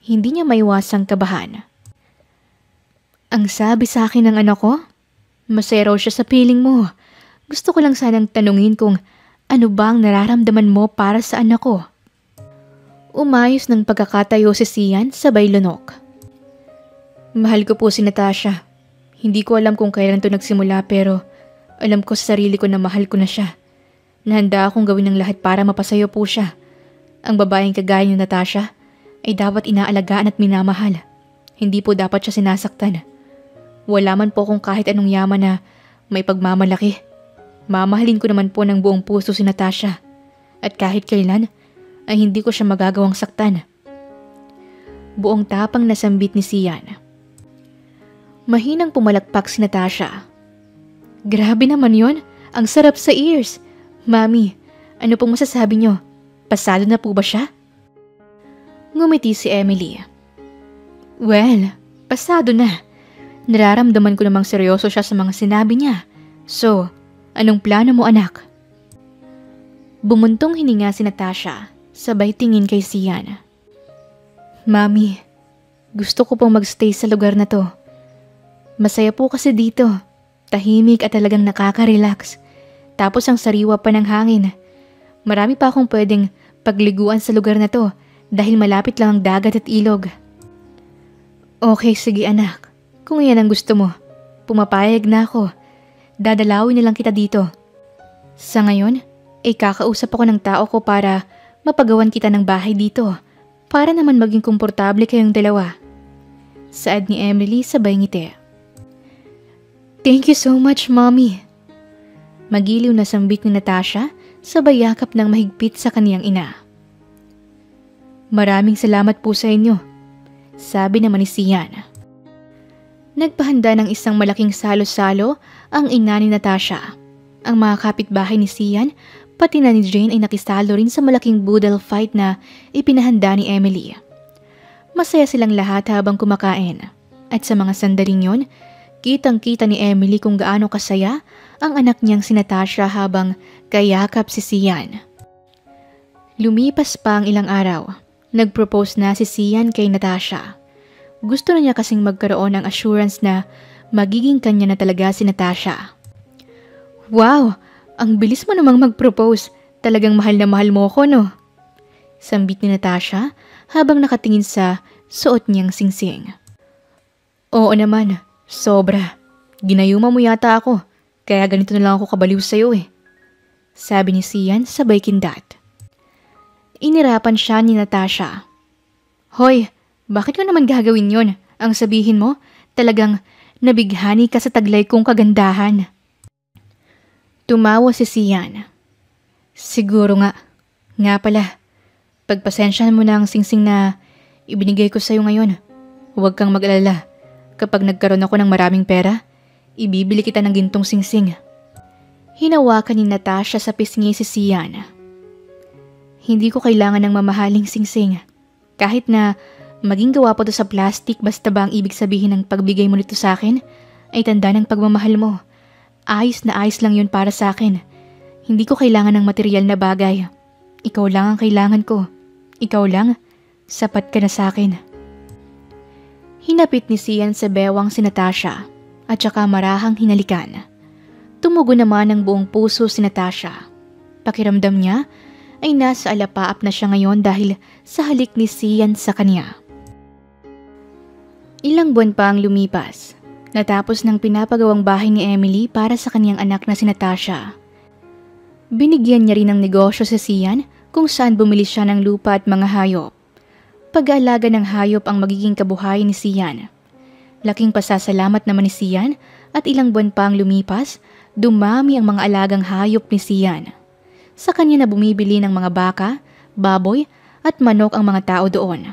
Speaker 1: Hindi niya maiwasang kabahan. Ang sabi sa akin ng anak ko, Masaya raw siya sa piling mo. Gusto ko lang sanang tanungin kung ano ba ang nararamdaman mo para sa anak ko. Umayos ng pagkakatayo si Sian sabay lunok. Mahal ko po si Natasha. Hindi ko alam kung kailan to nagsimula pero alam ko sa sarili ko na mahal ko na siya. Nahanda akong gawin ng lahat para mapasayo po siya. Ang babaeng kagaya ni Natasha ay dapat inaalagaan at minamahal. Hindi po dapat siya sinasaktan. Wala man po kung kahit anong yaman na may pagmamalaki. Mamahalin ko naman po ng buong puso si Natasha. At kahit kailan ay hindi ko siya magagawang saktan. Buong tapang nasambit ni Sian. Mahinang pumalakpak si Natasha. Grabe naman yon, ang sarap sa ears. Mami, ano pong masasabi niyo? Pasado na po ba siya? Ngumiti si Emily. Well, pasado na. Nararamdaman ko namang seryoso siya sa mga sinabi niya. So, anong plano mo anak? Bumuntong hininga si Natasha, sabay tingin kay Sian. Mami, gusto ko pong magstay sa lugar na to. Masaya po kasi dito. Tahimik at talagang nakaka-relax. Tapos ang sariwa pa ng hangin. Marami pa akong pwedeng pagliguan sa lugar na to dahil malapit lang ang dagat at ilog. Okay, sige anak. Kung yan ang gusto mo, pumapayag na ako. Dadalawin na lang kita dito. Sa ngayon, kakausap ako ng tao ko para mapagawan kita ng bahay dito para naman maging komportable kayong dalawa. Saad ni Emily sabay ngiti. Thank you so much, Mommy. Magiliw na sambit ni Natasha sabay yakap ng mahigpit sa kaniyang ina. Maraming salamat po sa inyo, sabi naman ni Sian. Nagpahanda ng isang malaking salo-salo ang ina ni Natasha. Ang mga kapitbahay ni Sian, pati na ni Jane ay nakisalo rin sa malaking boodle fight na ipinahanda ni Emily. Masaya silang lahat habang kumakain. At sa mga sandaling yon, kitang-kita ni Emily kung gaano kasaya ang anak niyang si Natasha habang kayakap si Sian. Lumipas pa ang ilang araw. Nag-propose na si Sian kay Natasha. Gusto na niya kasing magkaroon ng assurance na magiging kanya na talaga si Natasha. Wow! Ang bilis mo namang mag-propose. Talagang mahal na mahal mo ko, no? Sambit ni Natasha habang nakatingin sa suot niyang singsing. Oo naman. Sobra. Ginayuma mo yata ako, kaya ganito na lang ako kabaliw sa'yo eh. Sabi ni Sian sabay kindat. Inirapan siya ni Natasha. Hoy, bakit ko naman gagawin yon? Ang sabihin mo, talagang nabighani ka sa taglay kong kagandahan. Tumawa si Sian. Siguro nga. Nga pala, pagpasensyahan mo na ang singsing na ibinigay ko sa'yo ngayon. Huwag kang mag-alala. Kapag nagkaroon ako ng maraming pera, ibibili kita ng gintong singsing. Hinawakan ni Natasha sa pisngi si Sian. Hindi ko kailangan ng mamahaling singsing. Kahit na maging gawa pa to sa plastic basta ba ang ibig sabihin ng pagbigay mo nito sa akin ay tanda ng pagmamahal mo. Ayos na ayos lang yun para sa akin. Hindi ko kailangan ng material na bagay. Ikaw lang ang kailangan ko. Ikaw lang, sapat ka na sa akin. Hinapit ni Sian sa bewang si Natasha at saka marahang hinalikan. Tumugo naman ng buong puso si Natasha. Pakiramdam niya ay nasa alapaap na siya ngayon dahil sa halik ni Sian sa kanya. Ilang buwan pa ang lumipas. Natapos ng pinapagawang bahay ni Emily para sa kanyang anak na si Natasha. Binigyan niya rin ng negosyo si Sian kung saan bumili siya ng lupa at mga hayop. Pag-aalaga ng hayop ang magiging kabuhayan ni Sian. Laking pasasalamat naman ni Sian at ilang buwan pa ang lumipas, dumami ang mga alagang hayop ni Sian. Sa kanya na bumibili ng mga baka, baboy at manok ang mga tao doon.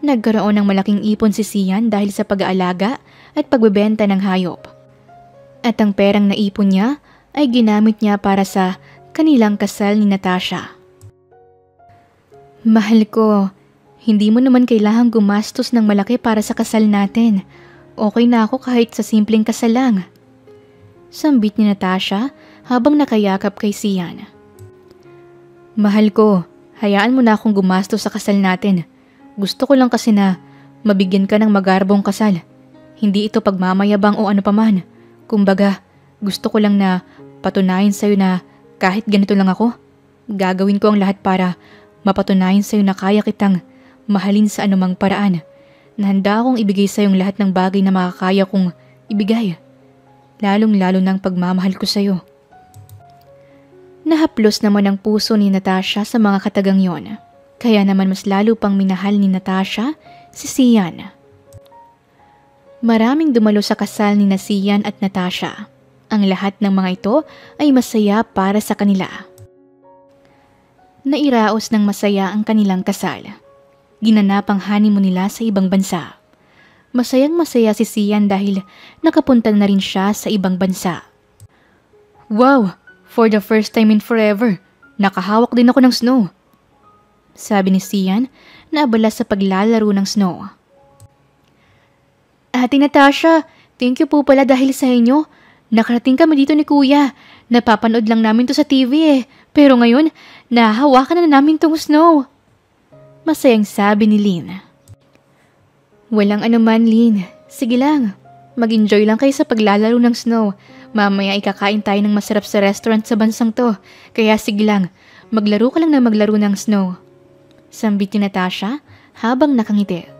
Speaker 1: Nagkaroon ng malaking ipon si Sian dahil sa pag-aalaga at pagbebenta ng hayop. At ang perang naipon niya ay ginamit niya para sa kanilang kasal ni Natasha. Mahal ko, hindi mo naman kailangang gumastos ng malaki para sa kasal natin. Okay na ako kahit sa simpleng kasal lang. Sambit ni Natasha habang nakayakap kay Sian. Mahal ko, hayaan mo na akong gumastos sa kasal natin. Gusto ko lang kasi na mabigyan ka ng magarbong kasal. Hindi ito pagmamayabang o ano paman, Kumbaga, gusto ko lang na patunayan sa'yo na kahit ganito lang ako, gagawin ko ang lahat para mapatunayan sa'yo na kaya kitang mahalin sa anumang paraan, na handa akong ibigay sa'yong lahat ng bagay na makakaya kong ibigay, lalong-lalo ng pagmamahal ko sa'yo. Nahaplos naman ang puso ni Natasha sa mga katagang yon, kaya naman mas lalo pang minahal ni Natasha si Sian. Maraming dumalo sa kasal ni Sian at Natasha. Ang lahat ng mga ito ay masaya para sa kanila. Nairaos ng masaya ang kanilang kasal. Ginanap ang honeymoon nila sa ibang bansa. Masayang masaya si Sian dahil nakapunta na rin siya sa ibang bansa. Wow! For the first time in forever, nakahawak din ako ng snow. Sabi ni Sian na abala sa paglalaro ng snow. Ate Natasha, thank you po pala dahil sa inyo. Nakarating kami dito ni Kuya. Napapanood lang namin to sa TV eh. Pero ngayon, nahahawakan na namin tong snow. Masayang sabi ni Lynn. Walang anuman, Lynn. Sige lang. Mag-enjoy lang kayo sa paglalaro ng snow. Mamaya ikakain tayo ng masarap sa restaurant sa bansang to. Kaya sige lang, maglaro ka lang na maglaro ng snow. Sambit ni Natasha habang nakangiti.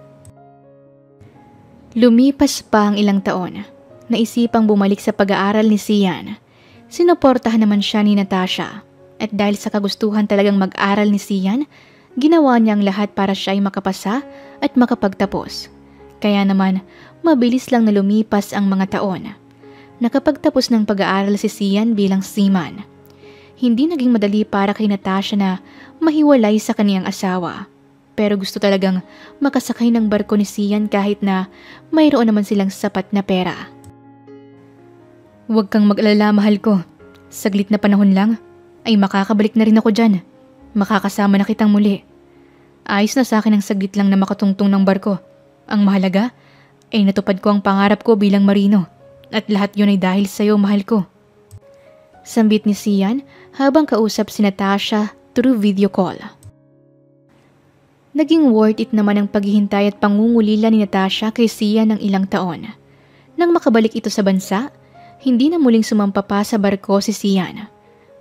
Speaker 1: Lumipas pa ang ilang taon. Naisipang bumalik sa pag-aaral ni Sian. Sinuportahan naman siya ni Natasha. At dahil sa kagustuhan talagang mag-aral ni Sian, ginawa niya ang lahat para siya ay makapasa at makapagtapos. Kaya naman, mabilis lang na lumipas ang mga taon. Nakapagtapos ng pag-aaral si Sian bilang seaman. Hindi naging madali para kay Natasha na mahiwalay sa kaniyang asawa. Pero gusto talagang makasakay ng barko ni Sian kahit na mayroon naman silang sapat na pera. Huwag kang mag-alala, mahal ko. Saglit na panahon lang, ay makakabalik na rin ako dyan. Makakasama na kitang muli. Ayos na sa akin ang saglit lang na makatungtong ng barko. Ang mahalaga ay natupad ko ang pangarap ko bilang marino. At lahat yun ay dahil sa'yo, mahal ko. Sambit ni Sian habang kausap si Natasha through video call. Naging worth it naman ang paghihintay at pangungulila ni Natasha kay Sian ng ilang taon. Nang makabalik ito sa bansa, hindi na muling sumampa pa sa barko si Sian.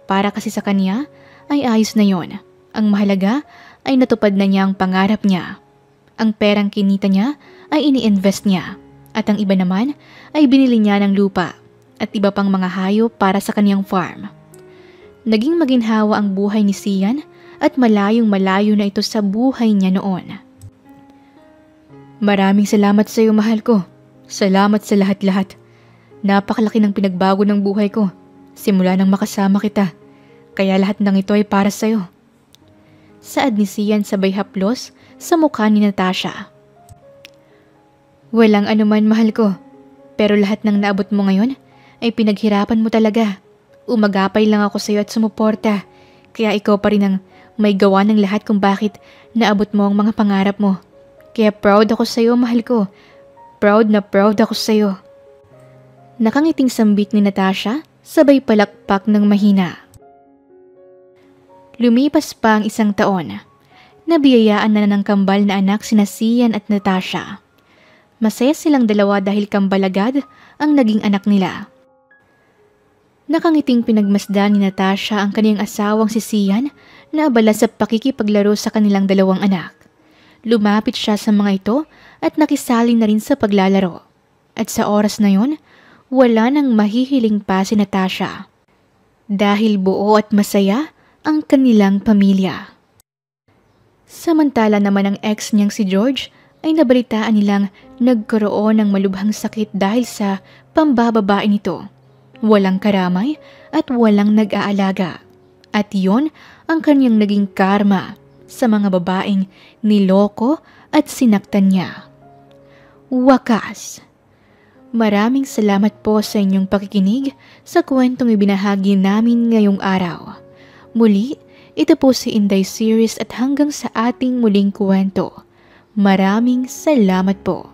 Speaker 1: Para kasi sa kanya ay ayos na yon. Ang mahalaga ay natupad na niya ang pangarap niya. Ang perang kinita niya ay ini-invest niya. At ang iba naman ay binili niya ng lupa at iba pang mga hayop para sa kaniyang farm. Naging maginhawa ang buhay ni Sian at malayong malayo na ito sa buhay niya noon. Maraming salamat sa iyo, mahal ko. Salamat sa lahat-lahat. Napakalaki ng pinagbago ng buhay ko simula nang makasama kita. Kaya lahat ng ito ay para sa iyo. Saad ni Sian sabay haplos sa mukha ni Natasha. Walang anuman, mahal ko. Pero lahat ng naabot mo ngayon ay pinaghirapan mo talaga. Umagapay lang ako sa iyo at sumuporta. Kaya ikaw pa rin ang may gawa ng lahat kung bakit naabot mo ang mga pangarap mo. Kaya proud ako sa iyo, mahal ko. Proud na proud ako sa iyo. Nakangiting sambit ni Natasha, sabay palakpak ng mahina. Lumipas pa ang isang taon. Nabiyayaan na ng kambal na anak sina Sian at Natasha. Masaya silang dalawa dahil kambalagad ang naging anak nila. Nakangiting pinagmasdan ni Natasha ang kaniyang asawang si Sian na abala sa pakikipaglaro sa kanilang dalawang anak. Lumapit siya sa mga ito at nakisali na rin sa paglalaro. At sa oras na yon, wala nang mahihiling pa si Natasha. Dahil buo at masaya ang kanilang pamilya. Samantala naman ang ex niyang si George ay nabalitaan nilang nagkaroon ng malubhang sakit dahil sa pambababae nito. Walang karamay at walang nag-aalaga. At yon ang kanyang naging karma sa mga babaeng niloko at sinaktan niya. Wakas. Maraming salamat po sa inyong pakikinig sa kwentong ibinahagi namin ngayong araw. Muli, ito po si Inday Series at hanggang sa ating muling kwento. Maraming salamat po.